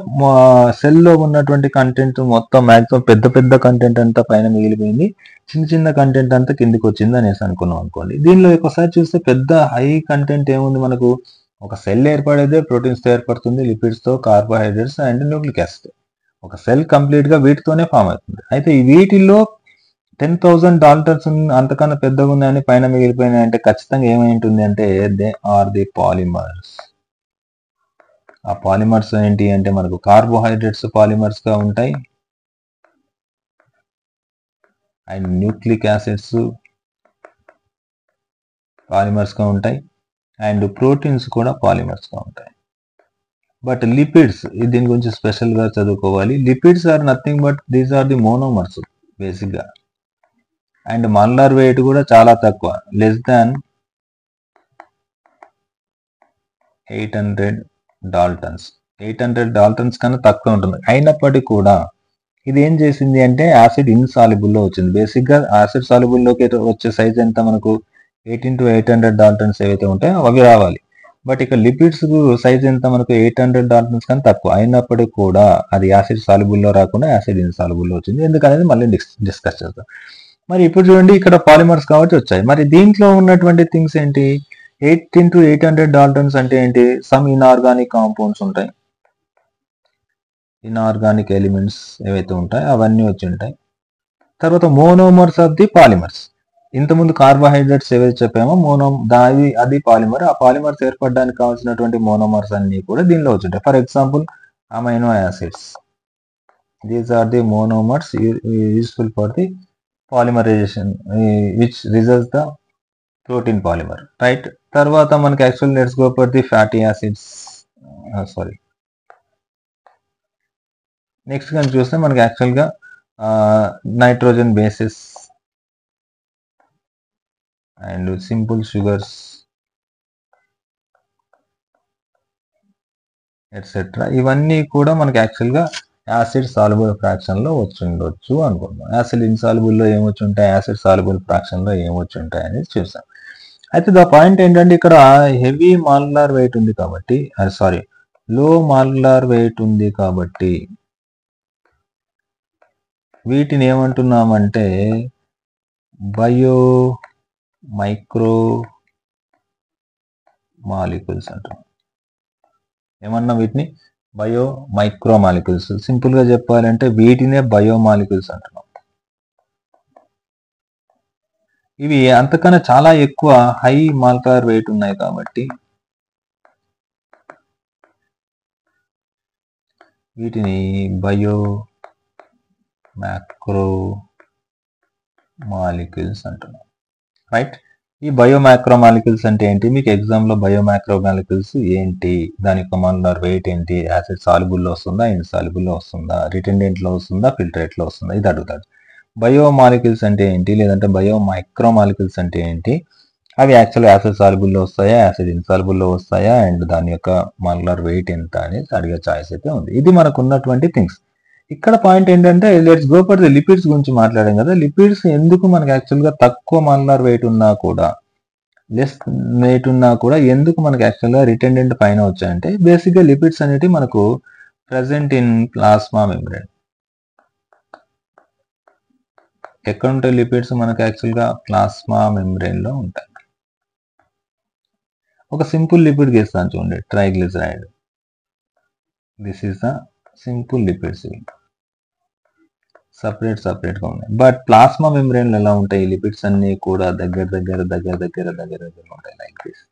సెల్లో ఉన్నటువంటి కంటెంట్ మొత్తం మాక్సిమం పెద్ద కంటెంట్ అంతా పైన మిగిలిపోయింది, చిన్న కంటెంట్ అంతా కిందికి వచ్చింది అనేసి అనుకున్నాం అనుకోండి. దీనిలో ఒకసారి చూస్తే పెద్ద హై కంటెంట్ ఏముంది మనకు, ఒక సెల్ ఏర్పడేదే ప్రోటీన్స్ తో ఏర్పడుతుంది, లిపిడ్స్ తో, కార్బోహైడ్రేట్స్ అండ్ న్యూక్లిక్ యాసిడ్. ఒక సెల్ కంప్లీట్ గా వీటితోనే ఫామ్ అవుతుంది. అయితే ఈ వీటిల్లో 10,000 డాల్టన్స్ అంతకన్నా పెద్దగా ఉన్నాయని పైన మిగిలిపోయినాయి అంటే ఖచ్చితంగా ఏమై ఉంటుంది అంటే దే ఆర్ ది పాలిమర్స్. ఆ పాలిమర్స్ ఏంటి అంటే మనకు కార్బోహైడ్రేట్స్ పాలిమర్స్ గా ఉంటాయి అండ్ న్యూక్లిక్ యాసిడ్స్ పాలిమర్స్ గా ఉంటాయి అండ్ ప్రోటీన్స్ కూడా పాలిమర్స్ గా ఉంటాయి. బట్ లిపిడ్స్, దీని గురించి స్పెషల్ గా చదువుకోవాలి. Lipids are nothing but these are the monomers basic గా, అండ్ మాలిక్యులర్ వెయిట్ కూడా చాలా తక్కువ, లెస్ దాన్ 800 డాల్టన్స్. 800 డాల్టన్స్ కన్నా తక్కువ ఉంటుంది. అయినప్పటికీ కూడా ఇది ఏం చేసింది అంటే యాసిడ్ ఇన్సాల్యుబుల్లో వచ్చింది. బేసిక్గా యాసిడ్ సాల్యుబుల్లోకి వచ్చే సైజ్ ఎంత మనకు 18 to 800 డాల్టన్స్ ఏవైతే ఉంటాయో అవి రావాలి. బట్ ఇక లిపిడ్స్ సైజ్ ఎంత మనకు 800 డాల్టన్స్ కన్నా తక్కువ. అయినప్పటికీ కూడా అది యాసిడ్ సాల్యుబుల్లో రాకుండా యాసిడ్ ఇన్సాల్యుబుల్లో వచ్చింది. ఎందుకనేది మళ్ళీ డిస్కస్ చేద్దాం. మరి ఇప్పుడు చూడండి ఇక్కడ పాలిమర్స్ కాబట్టి వచ్చాయి. మరి దీంట్లో ఉన్నటువంటి థింగ్స్ ఏంటి? 18 to 800 డాల్టన్స్ అంటే ఏంటి? సమ్ ఇన్ఆర్గానిక్ కాంపౌండ్స్ ఉంటాయి, ఇన్ఆర్గానిక్ ఎలిమెంట్స్ ఏవైతే ఉంటాయో అవన్నీ వచ్చి ఉంటాయి. తర్వాత మోనోమర్స్ ఆఫ్ ది పాలిమర్స్. ఇంతకుముందు కార్బోహైడ్రేట్స్ ఏవైతే చెప్పామో అది పాలిమర్. ఆ పాలిమర్స్ ఏర్పడడానికి కావాల్సినటువంటి మోనోమర్స్ అన్ని కూడా దీనిలో వచ్చి ఉంటాయి. For example amino acids, these are the monomers useful for the polymerization which results the protein polymer, right. తర్వాత మనకి actual let's go for the fatty acids, next కానీ చూస్తే మనకి యాక్చువల్గా nitrogen bases and simple sugars etcetera, ఇవన్నీ కూడా మనకి యాక్చువల్గా యాసిడ్ సాల్యుబుల్ ఫ్రాక్షన్లో వచ్చి ఉండొచ్చు అనుకుందాం. యాసిడ్ ఇన్సాల్యుబుల్లో ఏమొచ్చి ఉంటాయి, యాసిడ్ సాల్యుబుల్ ఫ్రాక్షన్లో ఏమొచ్చి ఉంటాయి అనేది చూసాం. అయితే ద పాయింట్ ఏంటంటే ఇక్కడ హెవీ మాలిక్యులర్ వెయిట్ ఉంది కాబట్టి, లో మాలిక్యులర్ వెయిట్ ఉంది కాబట్టి వీటిని ఏమంటున్నామంటే బయో మైక్రో మాలిక్యూల్స్ అంటున్నాం. ఏమన్నా వీటిని బయో మైక్రో మాలిక్యూల్స్. సింపుల్ గా చెప్పాలంటే వీటినే బయో మాలిక్యూల్స్ అంటున్నాం. ఇవి అంతకన్నా చాలా ఎక్కువ హై మాలిక్యులర్ వెయిట్ ఉన్నాయి కాబట్టి వీటిని బయో మ్యాక్రో మాలిక్యూల్స్ అంటున్నాం, రైట్. ఈ బయో మ్యాక్రో మాలిక్యూల్స్ అంటే ఏంటి? మీకు ఎగ్జామ్ లో బయో మ్యాక్రో మాలిక్యూల్స్ ఏంటి, దాని యొక్క మాలిక్యులర్ వెయిట్ ఏంటి, యాసిడ్ సాల్యుబుల్లో వస్తుందా, ఇన్సాల్యుబుల్లో వస్తుందా, రిటెండెంట్ లో వస్తుందా, ఫిల్టరేట్ లో వస్తుందా, ఇది అడుగుతాడు. బయో మాలిక్యూల్స్ అంటే ఏంటి, లేదంటే బయో మైక్రో మాలిక్యూల్స్ అంటే ఏంటి, అవి యాక్చువల్ యాసిడ్ సాల్యుబుల్లో వస్తాయా, యాసిడ్ ఇన్సాల్యుబుల్లో వస్తాయా, అండ్ దాని యొక్క మాలిక్యులర్ వెయిట్ ఎంత అనేది అడిగే ఛాయిస్ అయితే ఉంది. ఇది మనకు ఉన్నటువంటి థింగ్స్. ఇక్కడ పాయింట్ ఏంటంటే let's go for the lipids గురించి మాట్లాడాం కదా. లిపిడ్స్ ఎందుకు మనకి యాక్చువల్గా తక్కువ మాలిక్యులర్ వెయిట్ ఉన్నా కూడా, లెస్ వెయిట్ ఉన్నా కూడా ఎందుకు మనకి యాక్చువల్గా రిటెండెంట్ పైన వచ్చాయంటే బేసిక్గా లిపిడ్స్ అనేవి మనకు ప్రెసెంట్ ఇన్ ప్లాస్మా మెంబ్రేన్. ఎక్కడ ఉంటాయి లిపిడ్స్? మనకు యాక్చువల్గా ప్లాస్మా మెంబ్రేన్ లో ఉంటాయి. ఒక సింపుల్ లిపిడ్ గీస్తాను చూడండి, triglyceride. This is the simple lipids, separate గా ఉన్నాయి. బట్ ప్లాస్మా మెంబ్రేన్ లో ఎలా ఉంటాయి లిపిడ్స్ అన్ని కూడా దగ్గర ఉంటాయి, లైక్ దిస్.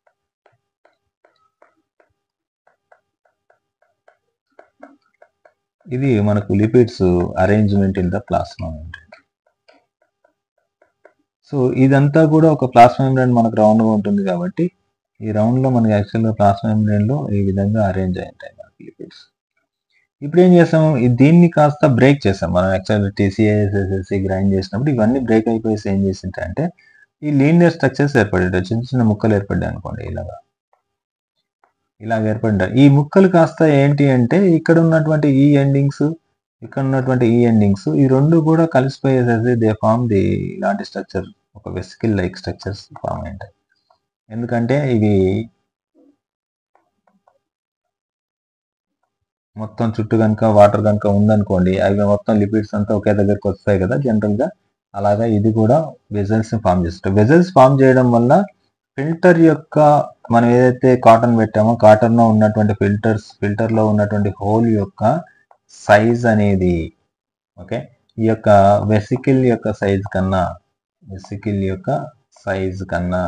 ఇది మనకు lipids arrangement in the plasma membrane. So ఇదంతా కూడా ఒక ప్లాస్మా మెంబ్రేన్ మనకు రౌండ్ గా ఉంటుంది కాబట్టి ఈ రౌండ్ లో మనకి యాక్చువల్గా ప్లాస్మా మెంబ్రేన్ లో ఈ విధంగా అరేంజ్ అయి ఉంటాయి మనకి లిపిడ్స్. ఇప్పుడు ఏం చేసాము, దీన్ని కాస్త బ్రేక్ చేసాం మనం. యాక్చువల్గా TCA/SSC గ్రైండ్ చేసినప్పుడు ఇవన్నీ బ్రేక్ అయిపోయి ఏం చేసింటే ఈ లీనియర్ స్ట్రక్చర్స్ ఏర్పడ్డాయి, చిన్న చిన్న ముక్కలు ఏర్పడ్డాయి అనుకోండి, ఇలాగ ఏర్పడ్డాయి. ఈ ముక్కలు కాస్త ఏంటి అంటే ఇక్కడ ఉన్నటువంటి ఈ ఎండింగ్స్, ఇక్కడ ఉన్నటువంటి ఈ ఎండింగ్స్, ఈ రెండు కూడా కలిసిపోయేసేసి దే ఫార్మ్ ది ఇలాంటి స్ట్రక్చర్, ఒక వెసికిల్ లైక్ స్ట్రక్చర్స్ ఫామ్ అయింటాయి. ఎందుకంటే ఇవి మొత్తం చుట్టూ కనుక వాటర్ కనుక ఉందనుకోండి, అవి మొత్తం లిపిడ్స్ అంతా ఒకే దగ్గరకు వస్తాయి కదా జనరల్ గా. అలాగా ఇది కూడా వెజల్స్ ని ఫామ్ చేస్తాయి. వెజల్స్ ఫామ్ చేయడం వల్ల ఫిల్టర్ యొక్క, మనం ఏదైతే కాటన్ పెట్టామో కాటన్ లో ఉన్నటువంటి ఫిల్టర్ లో ఉన్నటువంటి హోల్ యొక్క సైజ్ అనేది, ఓకే, ఈ యొక్క వెసికిల్ యొక్క సైజ్ కన్నా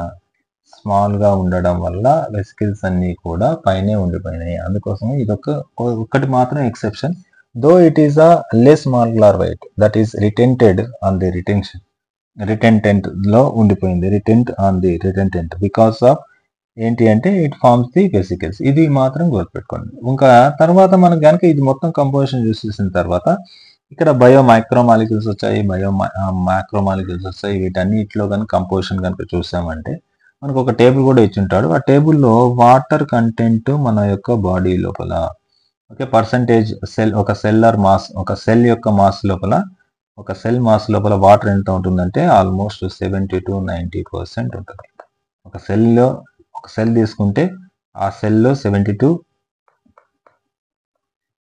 స్మాల్ గా ఉండడం వల్ల వెసికిల్స్ అన్ని కూడా పైనే ఉండిపోయినాయి. అందుకోసం ఇది ఒక్కటి మాత్రం exception. Though it is a less molecular weight that is retented on the retentate లో ఉండిపోయింది, retent on the retentate because of ఏంటి అంటే ఇట్ ఫార్మ్స్ ది వెసికిల్స్. ఇది మాత్రం గుర్తుపెట్టుకోండి. ఇంకా తర్వాత మనం కనుక ఇది మొత్తం కంపోజిషన్ చూసేసిన తర్వాత ఇక్కడ బయో మైక్రో మాలిక్యూల్స్ వచ్చాయి, బయో మ్యాక్రో మాలిక్యూల్స్ వచ్చాయి. వీటన్నిటిలో కనుక కంపోజిషన్ కనుక చూసామంటే మనకు ఒక టేబుల్ కూడా ఇచ్చింటాడు. ఆ టేబుల్లో వాటర్ కంటెంట్ మన యొక్క బాడీ లోపల, ఓకే, పర్సంటేజ్ సెల్, ఒక సెల్లర్ మాస్, ఒక సెల్ యొక్క మాస్ లోపల, ఒక సెల్ మాస్ లోపల వాటర్ ఎంత ఉంటుందంటే ఆల్మోస్ట్ 70 to 90% ఉంటుంది. ఒక సెల్ తీసుకుంటే ఆ సెల్లో 70 to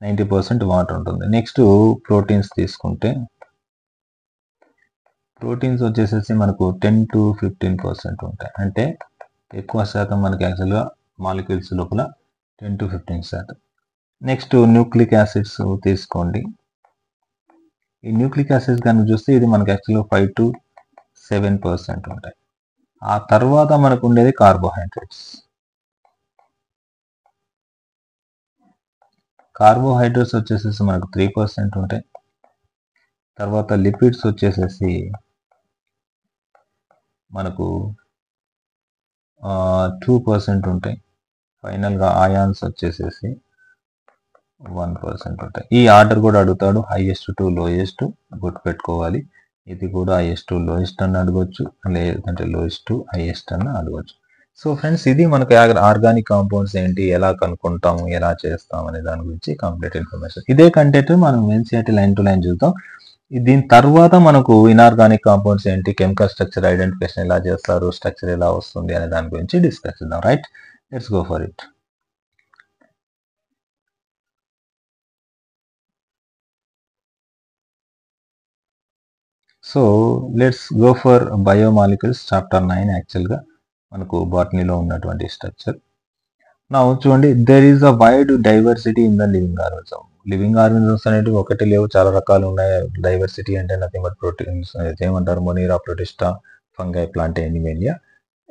90% వాటర్ ఉంటుంది. నెక్స్ట్ ప్రోటీన్స్ తీసుకుంటే, ప్రోటీన్స్ వచ్చేసేసి మనకు 10 to 15% ఉంటాయి. అంటే ఎక్కువ శాతం మనకి యాక్చువల్గా మాలిక్యూల్స్ లోపల 10 to 15%. నెక్స్ట్ న్యూక్లిక్ యాసిడ్స్ తీసుకోండి. ఈ న్యూక్లిక్ యాసిడ్స్ కనుక చూస్తే ఇది మనకి యాక్చువల్గా 5 to 7% ఉంటాయి. ఆ తర్వాత మనకు ఉండేది కార్బోహైడ్రేట్స్. కార్బోహైడ్రేట్స్ వచ్చేసేసి మనకు 3% ఉంటాయి. తర్వాత లిపిడ్స్ వచ్చేసేసి మనకు 2% ఉంటాయి. ఫైనల్గా ఆయాన్స్ వచ్చేసేసి 1% ఉంటాయి. ఈ ఆర్డర్ కూడా అడుగుతాడు, హైయెస్ట్ టు లోయెస్ట్ గుర్తుపెట్టుకోవాలి. ఇది కూడా హైయెస్ట్ టు లోయెస్ట్ అని అడగవచ్చు, లేదంటే లోయెస్ట్ టు హైయెస్ట్ అని అడగవచ్చు. సో ఫ్రెండ్స్, ఇది మనకు ఆర్గానిక్ కాంపౌండ్స్ ఏంటి, ఎలా కనుక్కుంటాము, ఎలా చేస్తాం అనే దాని గురించి కంప్లీట్ ఇన్ఫర్మేషన్. ఇదే కంటెంట్ మనం NCERT లైన్ టు లైన్ చూద్దాం. దీని తర్వాత మనకు ఇన్ఆర్గానిక్ కాంపౌండ్స్ ఏంటి, కెమికల్ స్ట్రక్చర్ ఐడెంటిఫికేషన్ ఎలా చేస్తారు, స్ట్రక్చర్ ఎలా వస్తుంది అనే దాని గురించి డిస్కస్ చేద్దాం. Right, let's go for it. So let's go for biomolecules chapter 9. యాక్చువల్గా మనకు బాటనీలో ఉన్నటువంటి స్ట్రక్చర్. నా చూడండి, there is a wide diversity in the living organism. Living organisms అనేవి ఒకటి లేవు, చాలా రకాలు ఉన్నాయి. డైవర్సిటీ అంటే నథింగ్ బట్ ప్రోటీన్స్, ఏమంటారు, మొనీరా, ప్రొటిస్టా, ఫంగై, ప్లాంట్, ఎనిమేలియా.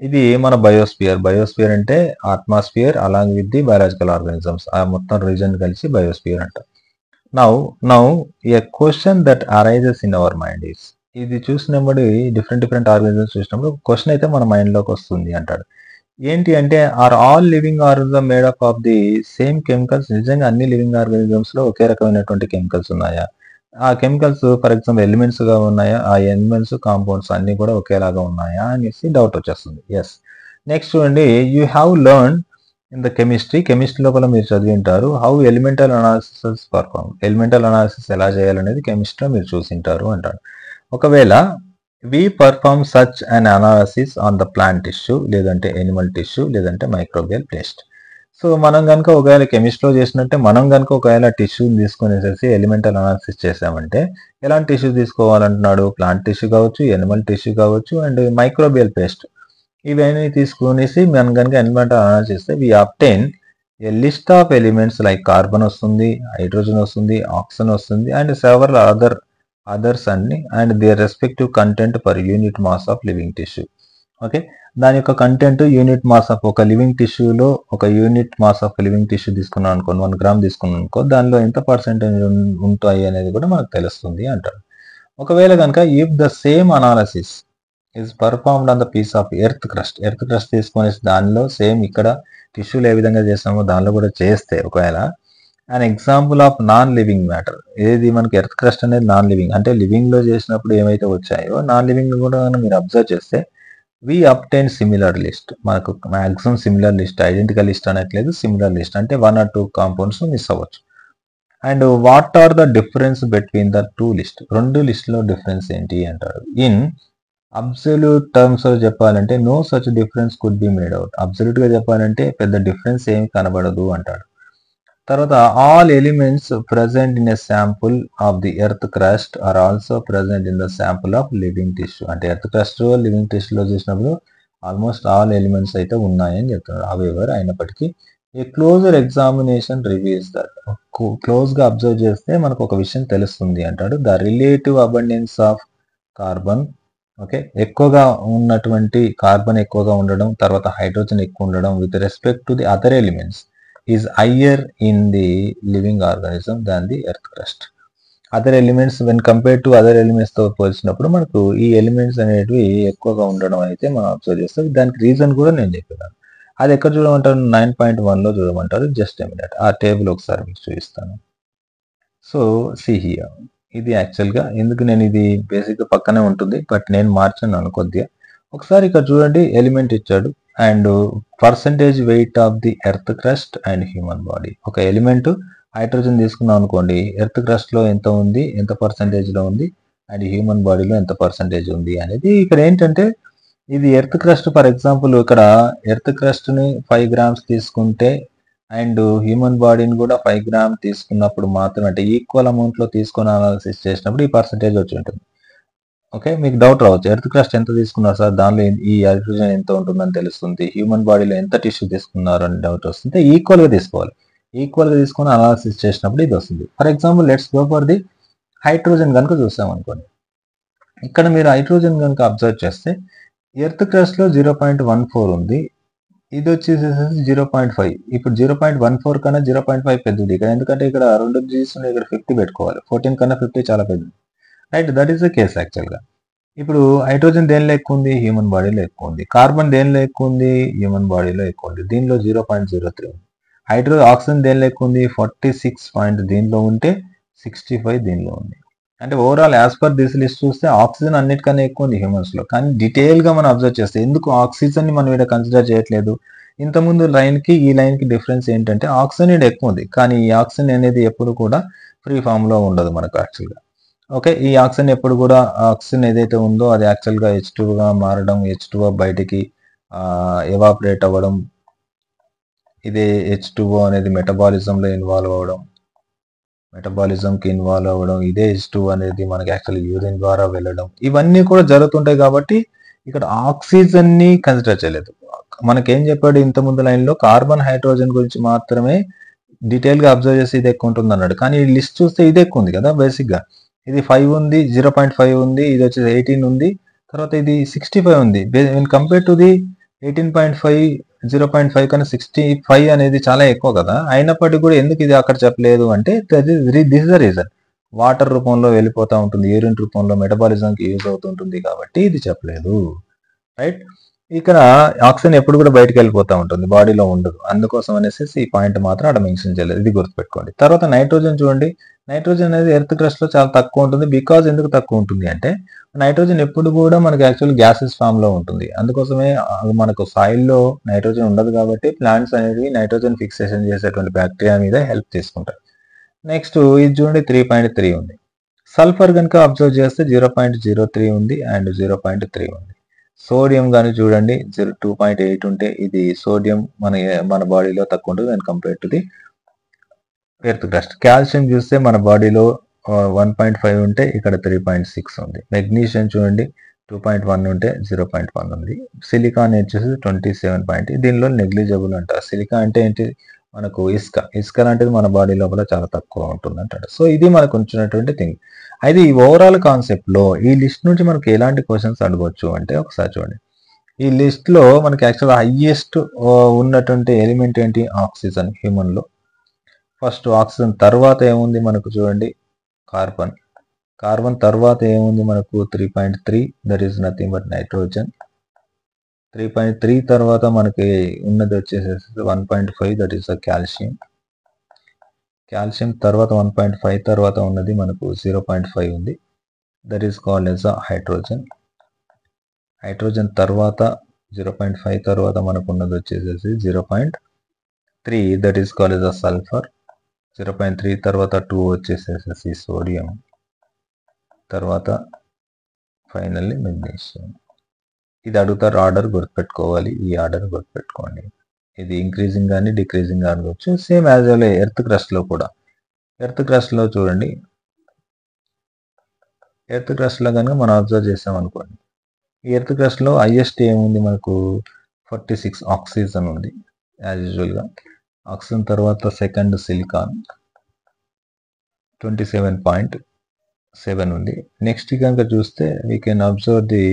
ఇది మన బయోస్పియర్. బయోస్పియర్ అంటే atmosphere along with the biological organisms, ఆ మొత్తం రీజన్ కలిసి బయోస్పియర్ అంటారు. Now A question that arises in our mind is, ఇది చూసినప్పుడు డిఫరెంట్ ఆర్గానిజమ్స్ చూసినప్పుడు క్వశ్చన్ అయితే మన మైండ్లోకి వస్తుంది అంటాడు. ఏంటి అంటే, are all living organism made up of the same chemicals? నిజంగా అన్ని లివింగ్ ఆర్గానిజమ్స్ లో ఒకే రకమైనటువంటి కెమికల్స్ ఉన్నాయా? ఆ కెమికల్స్ ఫర్ ఎగ్జాంపుల్ ఎలిమెంట్స్ గా ఉన్నాయా? ఆ ఎలిమెంట్స్ కాంపౌండ్స్ అన్ని కూడా ఒకేలాగా ఉన్నాయా అనేసి డౌట్ వచ్చేస్తుంది. ఎస్. నెక్స్ట్ చూడండి, you have learn in the chemistry లోపల మీరు చదివి ఉంటారు, how elemental analysis perform. Elemental analysis ఎలా చేయాలనేది కెమిస్ట్రీలో మీరు చూసింటారు అంటారు. ఒకవేళ we perform such an analysis on the plant tissue, లేదంటే animal tissue, లేదంటే microbial paste. సో మనం కనుక ఒకవేళ కెమిస్ట్రీలో చేసినట్టే మనం కనుక ఒకవేళ టిష్యూని తీసుకునేసేసి ఎలిమెంటల్ అనాలిసిస్ చేసామంటే, ఎలాంటి టిష్యూ తీసుకోవాలంటున్నాడు? ప్లాంట్ టిష్యూ కావచ్చు, ఎనిమల్ టిష్యూ కావచ్చు, అండ్ మైక్రోబియల్ పేస్ట్. ఇవన్నీ తీసుకునేసి మనం కనుక ఎలిమెంటల్ అనాలిసిస్ చేస్తే we obtain a list of elements like carbon వస్తుంది, హైడ్రోజన్ వస్తుంది, ఆక్సిజన్ వస్తుంది, అండ్ సెవరల్ అదర్స్ అన్ని, and their respective content per unit mass of living tissue. Okay, దాని యొక్క కంటెంట్ యూనిట్ మాస్ ఆఫ్ ఒక లివింగ్ టిష్యూలో, ఒక unit mass of living tissue తీసుకున్నాం అనుకో, 1 గ్రామ్ తీసుకున్నాం అనుకో, దానిలో ఎంత పర్సెంటేజ్ ఉంటాయి అనేది కూడా మనకు తెలుస్తుంది అంటారు. ఒకవేళ కనుక if the same analysis is performed on the piece of earth crust తీసుకొని దానిలో సేమ్ ఇక్కడ టిష్యూలు ఏ విధంగా చేస్తామో దానిలో కూడా చేస్తే, ఒకవేళ an example of non living matter, ఏది మనకి ఎర్త్ క్రస్ట్ అనేది నాన్ లివింగ్, అంటే లివింగ్ లో చేసినప్పుడు ఏమైతే వచ్చాయో నాన్ లివింగ్ లో కూడా మీరు అబ్జర్వ్ చేస్తే, వి అబ్టైన్ సిమిలర్ లిస్ట్. మనకు maximum similar list, identical list అనట్లేదు, సిమిలర్ లిస్ట్ అంటే 1 or 2 కాంపౌండ్స్ మిస్ అవ్వచ్చు. And what are the difference between the 2 list? 2 list లో డిఫరెన్స్ ఏంటి అంటారు. ఇన్ అబ్సల్యూట్ టర్మ్స్ లో చెప్పాలంటే no such difference could be made out. Absolute గా చెప్పాలంటే పెద్ద డిఫరెన్స్ ఏమి కనబడదు అంటాడు. తర్వాత all elements present in a sample of the earth crust are also present in the sample of living tissue. అంటే ఎర్త్ క్రస్ట్ లివింగ్ టిష్యూలో చూసినప్పుడు ఆల్మోస్ట్ ఆల్ ఎలిమెంట్స్ అయితే ఉన్నాయని చెప్తున్నారు. అవెవర్ అయినప్పటికీ a closer examination reveals that, close గా observe చేస్తే మనకు ఒక విషయం తెలుస్తుంది అంటాడు. The relative abundance of carbon, okay, ఎక్కువగా ఉన్నటువంటి కార్బన్ ఎక్కువగా ఉండడం, తర్వాత హైడ్రోజన్ ఎక్కువ ఉండడం with respect to the other elements is higher in the living organism than the earth crust. Other elements when compared to other elements తో పోల్చినప్పుడు మనకు ఈ ఎలిమెంట్స్ అనేటివి ఎక్కువగా ఉండడం అయితే మనం అబ్జర్వ్ చేస్తాం. దానికి రీజన్ కూడా నేను చెప్పాను. అది ఎక్కడ చూడమంటారు? 9.1 లో చూడమంటారు. జస్ట్ ఎ మినిట్, ఆ టేబుల్ ఒకసారి మీకు చూపిస్తాను. సో సి హియర్, ఇది యాక్చువల్గా ఎందుకు నేను ఇది బేసిక్గా పక్కనే ఉంటుంది, బట్ నేను మార్చాను కొద్దిగా. ఒకసారి ఇక్కడ చూడండి, ఎలిమెంట్ ఇచ్చాడు and percentage weight of the earth crust and human body. ఒక ఎలిమెంట్ హైడ్రోజన్ తీసుకున్నాం అనుకోండి, ఎర్త్ క్రస్ట్ లో ఎంత ఉంది, ఎంత పర్సంటేజ్ లో ఉంది, అండ్ హ్యూమన్ బాడీలో ఎంత పర్సంటేజ్ ఉంది అనేది ఇక్కడ ఏంటంటే, ఇది ఎర్త్ క్రస్ట్ ఫర్ ఎగ్జాంపుల్ ఇక్కడ ఎర్త్ క్రస్ట్ ని 5 గ్రామ్స్ తీసుకుంటే అండ్ హ్యూమన్ బాడీని కూడా 5 గ్రామ్ తీసుకున్నప్పుడు మాత్రమే, అంటే ఈక్వల్ అమౌంట్ లో తీసుకొని అనాలిసిస్ చేసినప్పుడు ఈ పర్సంటేజ్ వచ్చి ఉంటుంది. ఓకే, మీకు డౌట్ రావచ్చు, ఎర్త్ క్రస్ట్ ఎంత తీసుకున్నారు సార్, దానిలో ఈ హైడ్రోజన్ ఎంత ఉంటుందని తెలుస్తుంది, హ్యూమన్ బాడీలో ఎంత టిష్యూ తీసుకున్నారు అని డౌట్ వస్తుంది. ఈక్వల్ గా తీసుకోవాలి, ఈక్వల్ గా తీసుకొని అనాలిసిస్ చేసినప్పుడు ఇది వస్తుంది. For example let's go for the hydrogen కనుక చూసాం అనుకోండి, ఇక్కడ మీరు హైడ్రోజన్ కనుక అబ్జర్వ్ చేస్తే ఎర్త్ క్రస్ట్ లో 0.14 ఉంది, ఇది వచ్చేసి 0.5. ఇప్పుడు 0.14 కన్నా 0.5 పెద్దది ఇక్కడ, ఎందుకంటే ఇక్కడ 2 G's ఉన్నాయి, ఇక్కడ 50 పెట్టుకోవాలి, 14 కన్నా 50 చాలా పెద్దది, right. That is the case actual గా. ఇప్పుడు హైడ్రోజన్ దేనిలో ఎక్కువ ఉంది, హ్యూమన్ బాడీలో ఎక్కువ ఉంది. కార్బన్ దేనిలో ఎక్కువ ఉంది, హ్యూమన్ బాడీలో ఎక్కువ ఉంది, దీనిలో 0.03 ఉంది. ఆక్సిజన్ దేనిలో ఎక్కువ ఉంది, 46 దీనిలో ఉంటే 65 దీనిలో ఉంది. అంటే overall as per this list చూస్తే ఆక్సిజన్ అన్నిటికన్నా ఎక్కువ ఉంది హ్యూమన్స్ లో. కానీ డీటెయిల్ గా మనం అబ్జర్వ్ చేస్తే ఎందుకు ఆక్సిజన్ ని మనం ఇక్కడ కన్సిడర్ చేయట్లేదు, ఇంతకుముందు లైన్ కి ఈ లైన్ కి డిఫరెన్స్ ఏంటంటే ఆక్సిజన్ ఇక్కడ ఎక్కువ ఉంది, కానీ ఈ ఆక్సిజన్ అనేది ఎప్పుడు కూడా ఫ్రీ ఫామ్ లో ఉండదు మనకు యాక్చువల్ గా. ఓకే, ఈ ఆక్సిజన్ ఎప్పుడు కూడా ఆక్సిజన్ ఏదైతే ఉందో అది యాక్చువల్ గా H2 గా మారడం, H2O బయటికి ఎవాపరేట్ అవ్వడం, ఇదే H2O అనేది మెటబాలిజం లో ఇన్వాల్వ్ అవ్వడం, మెటబాలిజంకి ఇన్వాల్వ్ అవ్వడం, ఇదే H2 అనేది మనకి యాక్చువల్ యూరిన్ ద్వారా వెళ్ళడం, ఇవన్నీ కూడా జరుగుతుంటాయి. కాబట్టి ఇక్కడ ఆక్సిజన్ ని కన్సిడర్ చేయలేదు. మనకేం చెప్పాడు ఇంత ముందు లైన్ లో, కార్బన్ హైడ్రోజన్ గురించి మాత్రమే డీటెయిల్ గా అబ్జర్వ్ చేసి ఇది ఎక్కువ ఉంటుంది అన్నాడు. కానీ ఈ లిస్ట్ చూస్తే ఇది ఎక్కువ ఉంది కదా, బేసిక్ గా ఇది 5 ఉంది, 0.5 ఉంది, ఇది వచ్చేసి 18 ఉంది, తర్వాత ఇది 65 ఉంది. కంపేర్ టు ది 18.5, 0.5 కన్నా 65 అనేది చాలా ఎక్కువ కదా. అయినప్పటికీ కూడా ఎందుకు ఇది అక్కడ చెప్పలేదు అంటే, this is the reason, water రూపంలో వెళ్ళిపోతూ ఉంటుంది, యూరిన్ రూపంలో మెటబాలిజంకి యూజ్ అవుతుంటుంది, కాబట్టి ఇది చెప్పలేదు, రైట్. ఇక్కడ ఆక్సిజన్ ఎప్పుడు కూడా బయటకు వెళ్ళిపోతూ ఉంటుంది, బాడీలో ఉండదు, అందుకోసం అనేసి ఈ పాయింట్ మాత్రం అక్కడ మెన్షన్ చేయలేదు, ఇది గుర్తుపెట్టుకోండి. తర్వాత నైట్రోజన్ చూడండి, నైట్రోజన్ అనేది ఎర్త్ క్రస్ట్ లో చాలా తక్కువ ఉంటుంది. బికాజ్ ఎందుకు తక్కువ ఉంటుంది అంటే, నైట్రోజన్ ఎప్పుడు కూడా మనకి యాక్చువల్ గ్యాసెస్ ఫామ్ లో ఉంటుంది, అందుకోసమే మనకు సాయిల్ లో నైట్రోజన్ ఉండదు, కాబట్టి ప్లాంట్స్ అనేవి నైట్రోజన్ ఫిక్సేషన్ చేసేటువంటి బ్యాక్టీరియా మీద హెల్ప్ తీసుకుంటాయి. నెక్స్ట్ ఇది చూడండి 3.3 ఉంది. సల్ఫర్ కనుక అబ్జర్వ్ చేస్తే 0.03 ఉంది అండ్ 0.3 ఉంది. సోడియం కానీ చూడండి 2.8 ఉంటే ఇది సోడియం మన బాడీలో తక్కువ ఉంటుంది and compare to the earth crust. Calcium చూస్తే మన బాడీలో 1.5 ఉంటే ఇక్కడ 3.6 ఉంది. మెగ్నీషియం చూడండి 2.1 ఉంటే 0.1 ఉంది. సిలికాన్ వచ్చేసి 27. దీనిలో నెగ్లిజిబుల్ అంటారు. సిలికా అంటే ఏంటి, మనకు ఇసుక లాంటిది మన బాడీ లోపల చాలా తక్కువ ఉంటుంది అంటాడు. సో ఇది మనకు ఉంచినటువంటి థింగ్. అయితే ఈ ఓవరాల్ కాన్సెప్ట్ లో ఈ లిస్ట్ నుంచి మనకి ఎలాంటి క్వశ్చన్స్ అడగవచ్చు అంటే, ఒకసారి చూడండి, ఈ లిస్ట్ లో మనకి యాక్చువల్ హైయెస్ట్ ఉన్నటువంటి ఎలిమెంట్ ఏంటి, ఆక్సిజన్ హ్యూమన్ లో. ఫస్ట్ ఆక్సిజన్ తర్వాత ఏముంది మనకు చూడండి, కార్బన్. కార్బన్ తర్వాత ఏముంది మనకు 3.3, that is nothing but nitrogen. 3.3 తర్వాత మనకి ఉన్నది వచ్చేసేసి 1.5, దట్ ఈస్ కాల్షియం. కాల్షియం తర్వాత 1.5 తర్వాత ఉన్నది మనకు 0.5 ఉంది, that is called yes hydrogen. Hydrogen తర్వాత 0.5 తర్వాత మనకు ఉన్నది వచ్చేసేసి 0.3, that is called yes sulphur. 0.3 తర్వాత 2 వచ్చేసేసి సోడియం, తర్వాత ఫైనల్లీ మెగ్నీషియం. ఇది అడుగుతారు, ఆర్డర్ గుర్తుపెట్టుకోవాలి, ఈ ఆర్డర్ గుర్తుపెట్టుకోండి. ఇది ఇంక్రీజింగ్ కానీ డిక్రీజింగ్ అనుకోవచ్చు. Same as well earth crust లో కూడా. ఎర్త్ క్రస్ట్ లో చూడండి, ఎర్త్ క్రస్ట్ లో కనుక మనం అబ్జర్వ్ చేసాం అనుకోండి, ఈ ఎర్త్ క్రస్ట్ లో హైయెస్ట్ ఏముంది మనకు 46 ఆక్సిజన్ ఉంది యాజ్ యూజువల్ గా. ఆక్సిజన్ తర్వాత సెకండ్ సిలికాన్ 27.7 ఉంది. నెక్స్ట్ కనుక చూస్తే we can observe the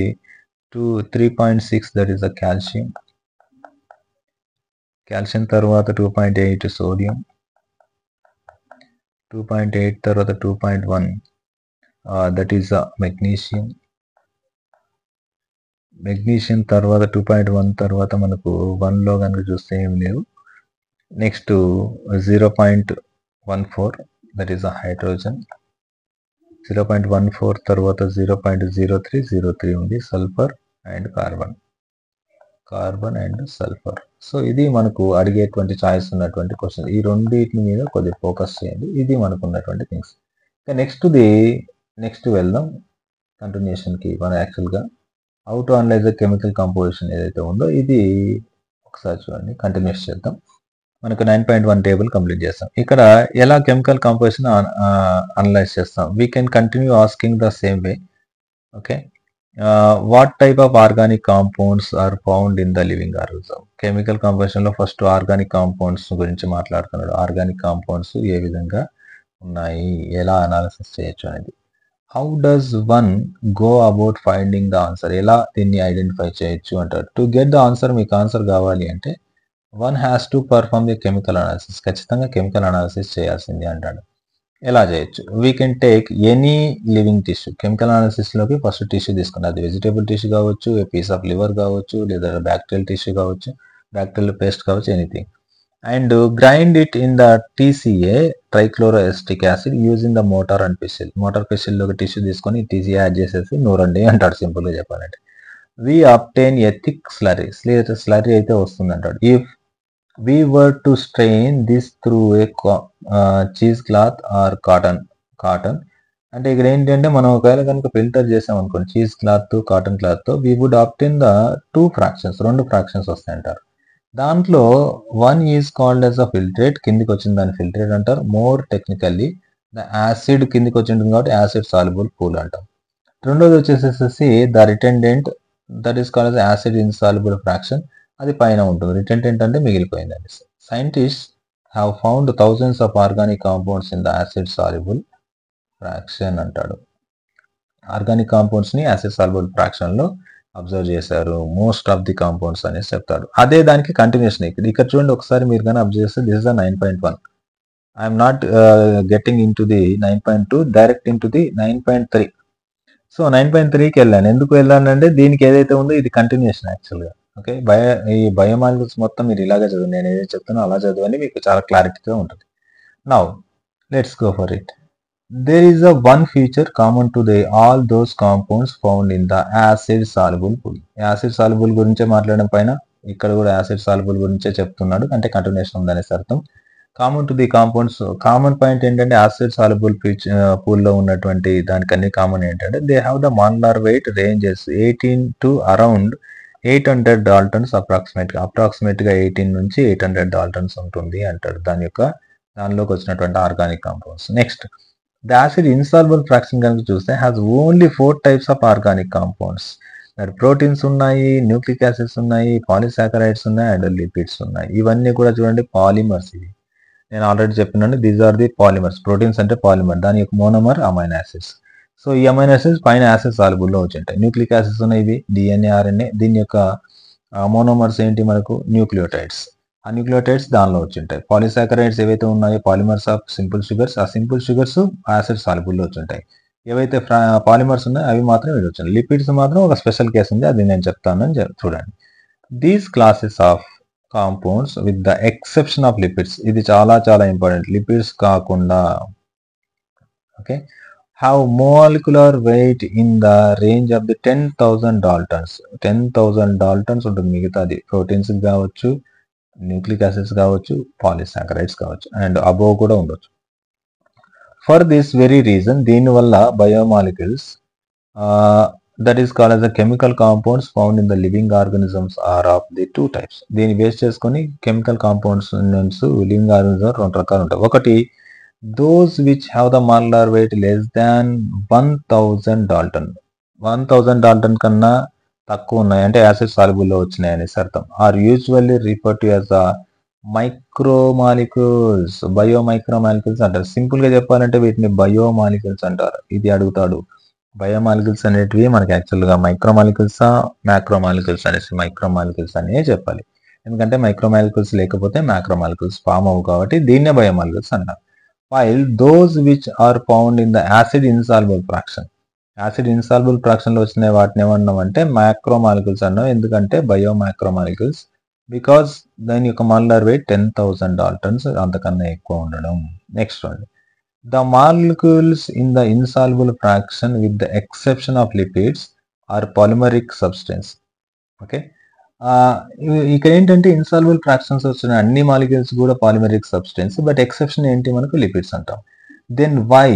3.6, that is the calcium. Calcium తర్వాత 2.8 సోడియం. 2.8 తర్వాత 2.1, దట్ ఈస్ మెగ్నీషియం. మెగ్నీషియం తర్వాత 2.1 తర్వాత మనకు 1 లో కనుక చూస్తే ఏమి లేవు. Next 0.14, that is hydrogen. 0.14 తర్వాత 0.03 ఉంది sulphur. And carbon and sulphur. So ఇది మనకు అడిగేటువంటి చాయిస్ ఉన్నటువంటి క్వశ్చన్. ఈ రెండింటి మీద కొద్దిగా ఫోకస్ చేయండి. ఇది మనకు ఉన్నటువంటి థింగ్స్. నెక్స్ట్ వెళ్దాం కంటిన్యూషన్కి. మనం యాక్చువల్గా how to analyse the chemical composition ఏదైతే ఉందో ఇది ఒకసారి చూడండి, కంటిన్యూస్ చేద్దాం. మనకు 9.1 టేబుల్ కంప్లీట్ చేస్తాం. ఇక్కడ ఎలా కెమికల్ కంపోజిషన్ అనలైజ్ చేస్తాం. We can continue asking the same way. Okay, what type of organic compounds are found in the living organism. Chemical composition లో ఫస్ట్ ఆర్గానిక్ కాంపౌండ్స్ గురించి మాట్లాడుతున్నాడు. ఆర్గానిక్ కాంపౌండ్స్ ఏ విధంగా ఉన్నాయి, ఎలా అనాలిసిస్ చేయొచ్చు అనేది. How does one go about finding the answer. ఎలా దీన్ని ఐడెంటిఫై చేయొచ్చు అంటారు. టు గెట్ ద ఆన్సర్, మీకు ఆన్సర్ కావాలి అంటే one has to perform the chemical analysis. ఖచ్చితంగా కెమికల్ అనాలిసిస్ చేయాల్సింది అంటాడు. ఎలా చేయొచ్చు. We can take any living tissue. Chemical analysis లోకి ఫస్ట్ టిష్యూ తీసుకుని, అది వెజిటేబుల్ టిష్యూ కావచ్చు, పీస్ ఆఫ్ లివర్ కావచ్చు, లేదా బ్యాక్టీరియల్ టిష్యూ కావచ్చు, బ్యాక్టీరియల్ పేస్ట్ కావచ్చు, anything. And grind it in the TCA, trichloroacetic acid, using the mortar and pestle. Mortar pestle లోకి tissue తీసుకొని TCA యాడ్ చేసేసి నూరండి అంటాడు, సింపుల్ గా చెప్పాలంటే. We obtain a thick slurry. Slurry అయితే వస్తుంది అంటాడు. If we were to strain this through a cheese cloth or cotton అంటే ఇక్కడ ఏంటంటే మనం ఒకవేళ కనుక ఫిల్టర్ చేసాం అనుకోండి చీజ్ క్లాత్ కాటన్ క్లాత్ తో, we would obtain the 2 fractions, 2 fractions వస్తాయి అంటారు. దాంట్లో one is called as a filtrate, కిందికి వచ్చిన దాన్ని ఫిల్ట్రేట్ అంటారు. మోర్ టెక్నికల్లీ ద యాసిడ్ కిందికి వచ్చి ఉంటుంది కాబట్టి యాసిడ్ సాల్యుబుల్ పూల్ అంటాం. రెండోది వచ్చేసేసి the రిటెండెంట్, that is called as acid insoluble fraction, అది పైన ఉంటుంది. రిటెండెంట్ అంటే మిగిలిపోయింది అని. Scientist have found thousands of organic compounds in the acid soluble fraction అంటాడు. ఆర్గానిక్ కాంపౌండ్స్ ని యాసిడ్ సాల్యుబుల్ ఫ్రాక్షన్ లో అబ్జర్వ్ చేశారు మోస్ట్ ఆఫ్ ది కాంపౌండ్స్ అనేసి చెప్తాడు. అదే దానికి కంటిన్యూషన్. ఇక్కడ చూడండి ఒకసారి మీరు కానీ అబ్జర్వ్ చేస్తే this is the 9.1. I'm not getting into the 9.2, direct into the 9.3. So 9.3కి వెళ్ళాను. ఎందుకు వెళ్ళానంటే దీనికి ఏదైతే ఉందో ఇది కంటిన్యూషన్ యాక్చువల్గా. ఓకే, ఈ బయోమాలిక్యూల్స్ మొత్తం మీరు ఇలాగే చదువు, నేను ఏదైతే చెప్తానో అలా చదవని, మీకు చాలా క్లారిటీగా ఉంటుంది. Now let's go for it. There is a one feature common to the all those compounds found in the acid soluble pool. Acid soluble గురించే మాట్లాడడం పైన ఇక్కడ కూడా యాసిడ్ సాల్యుబుల్ గురించే చెప్తున్నాడు, అంటే కంటిన్యూషన్ ఉందనేసి అర్థం. Common to the compounds, common point ఏంటంటే యాసిడ్ సాల్యుబుల్ పూల్ లో ఉన్నటువంటి దానికన్నీ కామన్ ఏంటంటే they have the molecular weight ranges 18 to around 800 Dalton's approximate గా 18 నుంచి 800 డాల్టన్స్ ఉంటుంది అంటాడు దానిలోకి వచ్చినటువంటి organic compounds. Next the acid insoluble fraction కనుక చూస్తే has only 4 types of organic compounds. Proteins ఉన్నాయి, న్యూక్లిక్ యాసిడ్స్ ఉన్నాయి, పాలిసాకరైడ్స్ ఉన్నాయి, అండ్ లిపిడ్స్ ఉన్నాయి. ఇవన్నీ కూడా చూడండి పాలిమర్స్. ఇవి నేను ఆల్రెడీ చెప్పినాను, these are the polymers. Proteins అంటే పాలిమర్, దాని యొక్క మోనోమర్ అమైనో యాసిడ్స్. సో ఈ అమైనో యాసిడ్స్ పైన యాసిడ్ సాల్యుబుల్లో వచ్చి ఉంటాయి. న్యూక్లిక్ యాసిడ్స్ ఉన్నాయి, ఇవి DNA, RNA. దీని యొక్క మోనోమర్స్ ఏంటి మనకు న్యూక్లియోటైడ్స్. ఆ న్యూక్లియోటైడ్స్ దానిలో వచ్చి ఉంటాయి. పాలిసాకరైడ్స్ ఏవైతే ఉన్నాయో పాలిమర్స్ ఆఫ్ సింపుల్ షుగర్స్, ఆ సింపుల్ షుగర్స్ యాసిడ్ సాల్యుబుల్లో వచ్చి ఉంటాయి. ఏవైతే పాలిమర్స్ ఉన్నాయో అవి మాత్రం ఇది వచ్చింది. లిపిడ్స్ మాత్రం ఒక స్పెషల్ కేసు ఉంది, అది నేను చెప్తానని చూడండి. These classes of compounds with the exception of lipids, ఇది చాలా చాలా ఇంపార్టెంట్, లిపిడ్స్ కాకుండా, okay, have molecular weight in the range of the 10,000 Dalton's. 10,000 Dalton's ఉంటుంది. మిగతాది ప్రోటీన్స్ కావచ్చు, న్యూక్లిక్ యాసిడ్స్ కావచ్చు, పాలిసాకరైడ్స్ కావచ్చు, అండ్ అబోవ్ కూడా ఉండొచ్చు. ఫర్ దిస్ వెరీ రీజన్, దీనివల్ల biomolecules that is called as the chemical compounds found in the living organisms are of the 2 types. దీన్ని base చేసుకొని కెమికల్ కాంపౌండ్స్ లివింగ్ ఆర్గానిజం 2 రకాలు ఉంటాయి. ఒకటి those which have the molecular weight less than 1000 Dalton. 1000 Dalton కన్నా తక్కువ ఉన్నాయి అంటే acid సాల్యుబుల్లో వచ్చినాయి అనేసి అర్థం. Are usually refer to as the micromolecules. Bio micromolecules అంటారు. సింపుల్ గా చెప్పాలంటే వీటిని బయోమాలిక్యూల్స్ అంటారు. ఇది అడుగుతాడు. బయోమాలిక్యూల్స్ అనేటివి మనకి యాక్చువల్గా మైక్రోమాలిక్యూల్సా మ్యాక్రోమాలిక్యూల్స్ అనేసి మైక్రోమాలిక్యూల్స్ అనే చెప్పాలి. ఎందుకంటే మైక్రోమాలిక్యూల్స్ లేకపోతే మ్యాక్రోమాలిక్యూల్స్ ఫామ్ అవ్వు కాబట్టి దీన్నే బయోమాలిక్యూల్స్ అంటారు. While those which are found in the acid insoluble fraction, acid insoluble fraction లో వచ్చిన వాటిని ఏమన్నాం అంటే మ్యాక్రోమాలిక్యూల్స్ అన్నాం. ఎందుకంటే బయోమైక్రోమాలిక్యూల్స్, బికాస్ దాని యొక్క మాలిక్యులర్ వెయిట్ 10,000 డాల్టన్స్, అంతకన్నా ఎక్కువ ఉండడం. నెక్స్ట్ చూడండి. The molecules in the insoluble fraction with the exception of lipids are polymeric substance. Okay. ఇక్కడ ఏంటంటే ఇన్సాల్యుబుల్ ఫ్రాక్షన్స్ వచ్చిన అన్ని మాలిక్యూల్స్ కూడా పాలిమరిక్ సబ్స్టెన్స్. బట్ ఎక్సెప్షన్ ఏంటి, మనకు లిపిడ్స్ అంటాం. దెన్ వై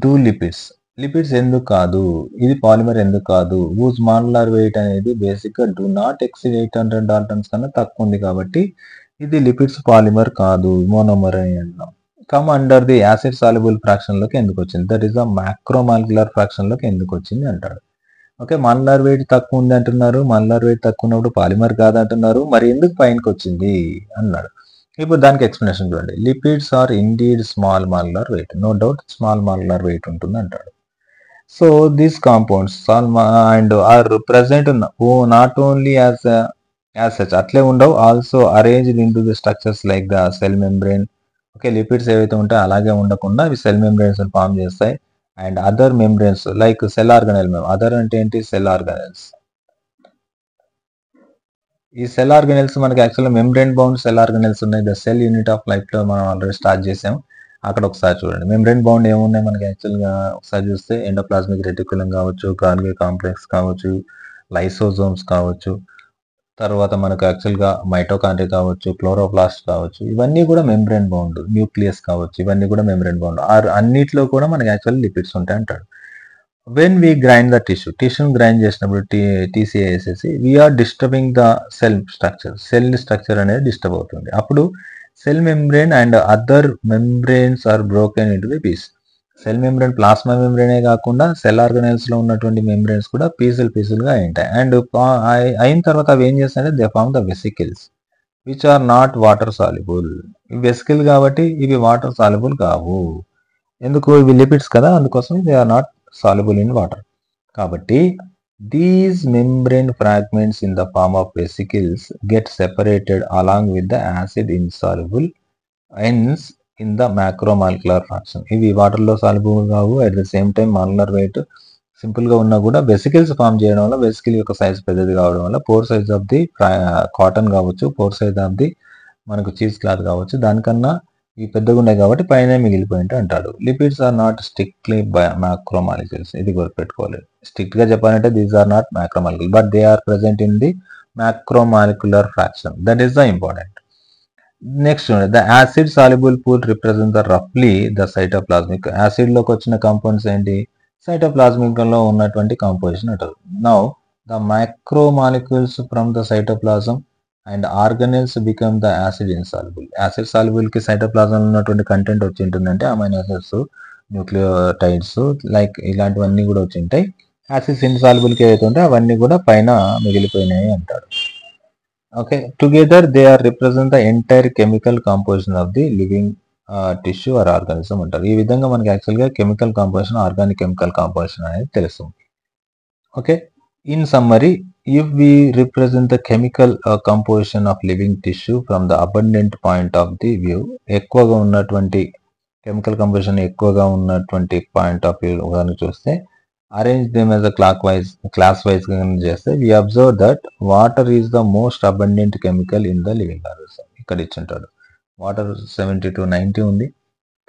డూ లిపిడ్స్ ఎందుకు కాదు, ఇది పాలిమర్ ఎందుకు కాదు? హూజ్ మాలిక్యులర్ వెయిట్ అనేది బేసిక్గా డూ నాట్ ఎక్సీడ్ 800 డాల్టన్స్ కన్నా తక్కువ ఉంది కాబట్టి ఇది లిపిడ్స్ పాలిమర్ కాదు, మోనోమర్ అని అంటాం. Come under the acid soluble fraction లోకి ఎందుకు వచ్చింది, that is the macromolecular fraction లోకి ఎందుకు వచ్చింది అంటాడు. ఓకే, మాలిక్యులర్ వెయిట్ తక్కువ ఉంది అంటున్నారు, మాలిక్యులర్ వెయిట్ తక్కువ ఉన్నప్పుడు పాలిమర్ కాదంటున్నారు, మరి ఎందుకు పైనకి వచ్చింది అన్నాడు. ఇప్పుడు దానికి ఎక్స్ప్లెనేషన్ చూడండి. Lipids are indeed small molecular weight, no doubt small molecular weight ఉంటుంది అంటాడు. So these compounds and are present not only as such, అట్లే ఉండవు, also arranged into the structures like the cell membrane. Okay, lipids ఏవైతే ఉంటాయో అలాగే ఉండకుండా అవి cell membranes form చేస్తాయి. And other membranes like cell organelle. Other అంటే ఏంటి, సెల్ ఆర్గనెల్స్. ఈ సెల్ ఆర్గనెల్స్ మనకి యాక్చువల్గా మెంబ్రెయిన్ బౌండ్ సెల్ ఆర్గనెల్స్ ఉన్నాయి. The cell unit of life లో మనం ఆల్రెడీ స్టార్ట్ చేసాం. అక్కడ ఒకసారి చూడండి మెంబ్రెయిన్ బౌండ్ ఏమున్నాయి మనకి యాక్చువల్గా ఒకసారి చూస్తే ఎండోప్లాస్మిక్ రెటిక్యులం కావచ్చు, గాల్గి కాంప్లెక్స్ కావచ్చు, లైసోజోమ్స్ కావచ్చు, తర్వాత మనకు యాక్చువల్గా మైటోకాండ్రియా కావచ్చు, క్లోరోప్లాస్ట్ కావచ్చు, ఇవన్నీ కూడా మెంబ్రెయిన్ బౌండ్. న్యూక్లియస్ కావచ్చు, ఇవన్నీ కూడా మెంబ్రెయిన్ బౌండ్. అన్నిట్లో కూడా మనకి యాక్చువల్ లిపిడ్స్ ఉంటాయి అంటాడు. వెన్ వీ గ్రైండ్ ద టిష్యూని గ్రైండ్ చేసినప్పుడు టీసీఏ వేసేసి we are disturbing the cell structure అనేది డిస్టర్బ్ అవుతుంది. అప్పుడు cell membrane and other membranes are broken into the piece. Cell membrane plasma మెంబ్రెయినే కాకుండా సెల్ ఆర్గనెల్స్ లో ఉన్నటువంటి మెంబ్రెయిన్స్ కూడా పీసులుగా ఉంటాయి. అండ్ అయిన తర్వాత అవి ఏం చేస్తాయంటే they form the vesicles which are not water soluble. Vesicle కాబట్టి ఇవి వాటర్ సాల్యుబుల్ కావు. ఎందుకు, ఇవి లిపిడ్స్ కదా, అందుకోసం they are not soluble in water. కాబట్టి these membrane fragments in the form of vesicles get separated along with the acid insoluble ends in the macromolecular fraction. ఇవి water లో సాల్యుబుల్ కావు, at the same time molecular weight simple గా ఉన్నా కూడా vesicles form చేయడం వల్ల, vesicle యొక్క size పెద్దది కావడం వల్ల, pore size of the cotton కావచ్చు, పోర్ సైజ్ ఆఫ్ ది మనకు చీజ్ క్లాత్ కావచ్చు, దానికన్నా ఇవి పెద్దగా ఉన్నాయి కాబట్టి పైన మిగిలిపోయింటే అంటాడు. Lipids are not strictly macromolecules, ఇది గుర్తుపెట్టుకోవాలి. స్ట్రిక్ట్ గా చెప్పాలంటే these are not macromolecule, but they are present in the macromolecular fraction, that is the important. Next the acid soluble pool represent the రఫ్లీ ద సైటోప్లాస్మిక్. యాసిడ్ లోకి వచ్చిన compounds ఏంటి, cytoplasmic లో ఉన్నటువంటి కాంపోజిషన్ అంటారు. Now the మైక్రోమాలిక్యూల్స్ from the cytoplasm and organelles become the acid insoluble. Acid soluble కి cytoplasm ఉన్నటువంటి content వచ్చి ఉంటుందంటే అమైనో యాసిడ్స్, న్యూక్లియోటైడ్స్ లైక్ ఇలాంటివన్నీ కూడా వచ్చి ఉంటాయి. యాసిడ్స్ ఇన్సాల్యుబుల్ కి ఏదైతే ఉంటే అవన్నీ కూడా పైన మిగిలిపోయినాయి అంటాడు. Okay, together they are represent the entire chemical composition of the living tissue or organism అంటారు. ఈ విధంగా మనకి యాక్చువల్గా chemical composition, organic chemical composition అనేది తెలుస్తుంది. Okay, in summary, if we represent the chemical composition of living tissue from the abundant point of the view, ఎక్కువగా ఉన్నటువంటి chemical composition ఎక్కువగా ఉన్నటువంటి పాయింట్ ఆఫ్ వ్యూ గాని చూస్తే, arrange them as class wise గా చేస్తే, we observe that water is the most abundant chemical in the living organism. ఇక్కడ ఇచ్చింటాడు water 70 to 90 ఉంది.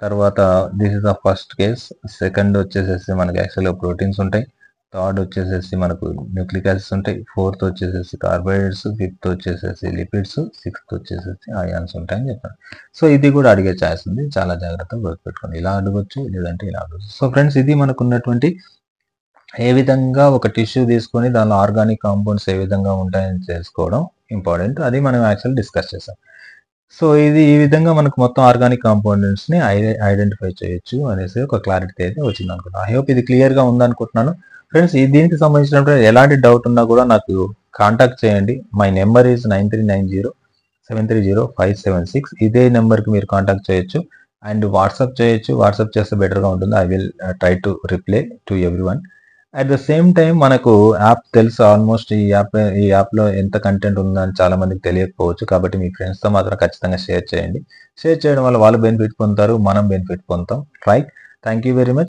తర్వాత this is the first case. Second వచ్చేసేసి మనకి యాక్చువల్గా ప్రోటీన్స్ ఉంటాయి. థర్డ్ వచ్చేసేసి మనకు న్యూక్లిక్ యాసిడ్స్ ఉంటాయి. ఫోర్త్ వచ్చేసేసి కార్బోహైడ్రేట్స్, ఫిఫ్త్ వచ్చేసేసి లిపిడ్స్, సిక్స్త్ వచ్చేసేసి అయాన్స్ ఉంటాయని చెప్పాను. సో ఇది కూడా అడిగే ఛాయిస్ ఉంది, చాలా జాగ్రత్తగా గుర్తుపెట్టుకోండి. ఇలా అడగొచ్చు, లేదంటే ఇలా అడగచ్చు. సో ఫ్రెండ్స్, ఇది మనకు ఉన్నటువంటి ఏ విధంగా ఒక టిష్యూ తీసుకొని దానిలో ఆర్గానిక్ కాంపౌండ్స్ ఏ విధంగా ఉంటాయని తెలుసుకోవడం ఇంపార్టెంట్. అది మనం యాక్చువల్ డిస్కస్ చేసాం. సో ఇది ఈ విధంగా మనకు మొత్తం ఆర్గానిక్ కాంపౌండ్స్ ని ఐడెంటిఫై చేయొచ్చు అనేసి ఒక క్లారిటీ అయితే వచ్చింది అనుకుంటున్నాను. ఐ హోప్ ఇది క్లియర్ గా ఉందనుకుంటున్నాను. ఫ్రెండ్స్, దీనికి సంబంధించిన ఎలాంటి డౌట్ ఉన్నా కూడా నాకు కాంటాక్ట్ చేయండి. My number is 9390730576. ఇదే నెంబర్కి మీరు కాంటాక్ట్ చేయొచ్చు అండ్ వాట్సాప్ చేయొచ్చు. వాట్సాప్ చేస్తే బెటర్గా ఉంటుంది. I will try to reply to every one. At the same time మనకు యాప్ తెలుసు ఆల్మోస్ట్. ఈ యాప్లో ఎంత కంటెంట్ ఉందని చాలా మందికి తెలియకపోవచ్చు. కాబట్టి మీ ఫ్రెండ్స్తో మాత్రం ఖచ్చితంగా షేర్ చేయండి. షేర్ చేయడం వల్ల వాళ్ళు బెనిఫిట్ పొందుతారు, మనం బెనిఫిట్ పొందుతాం. Right, thank you very much.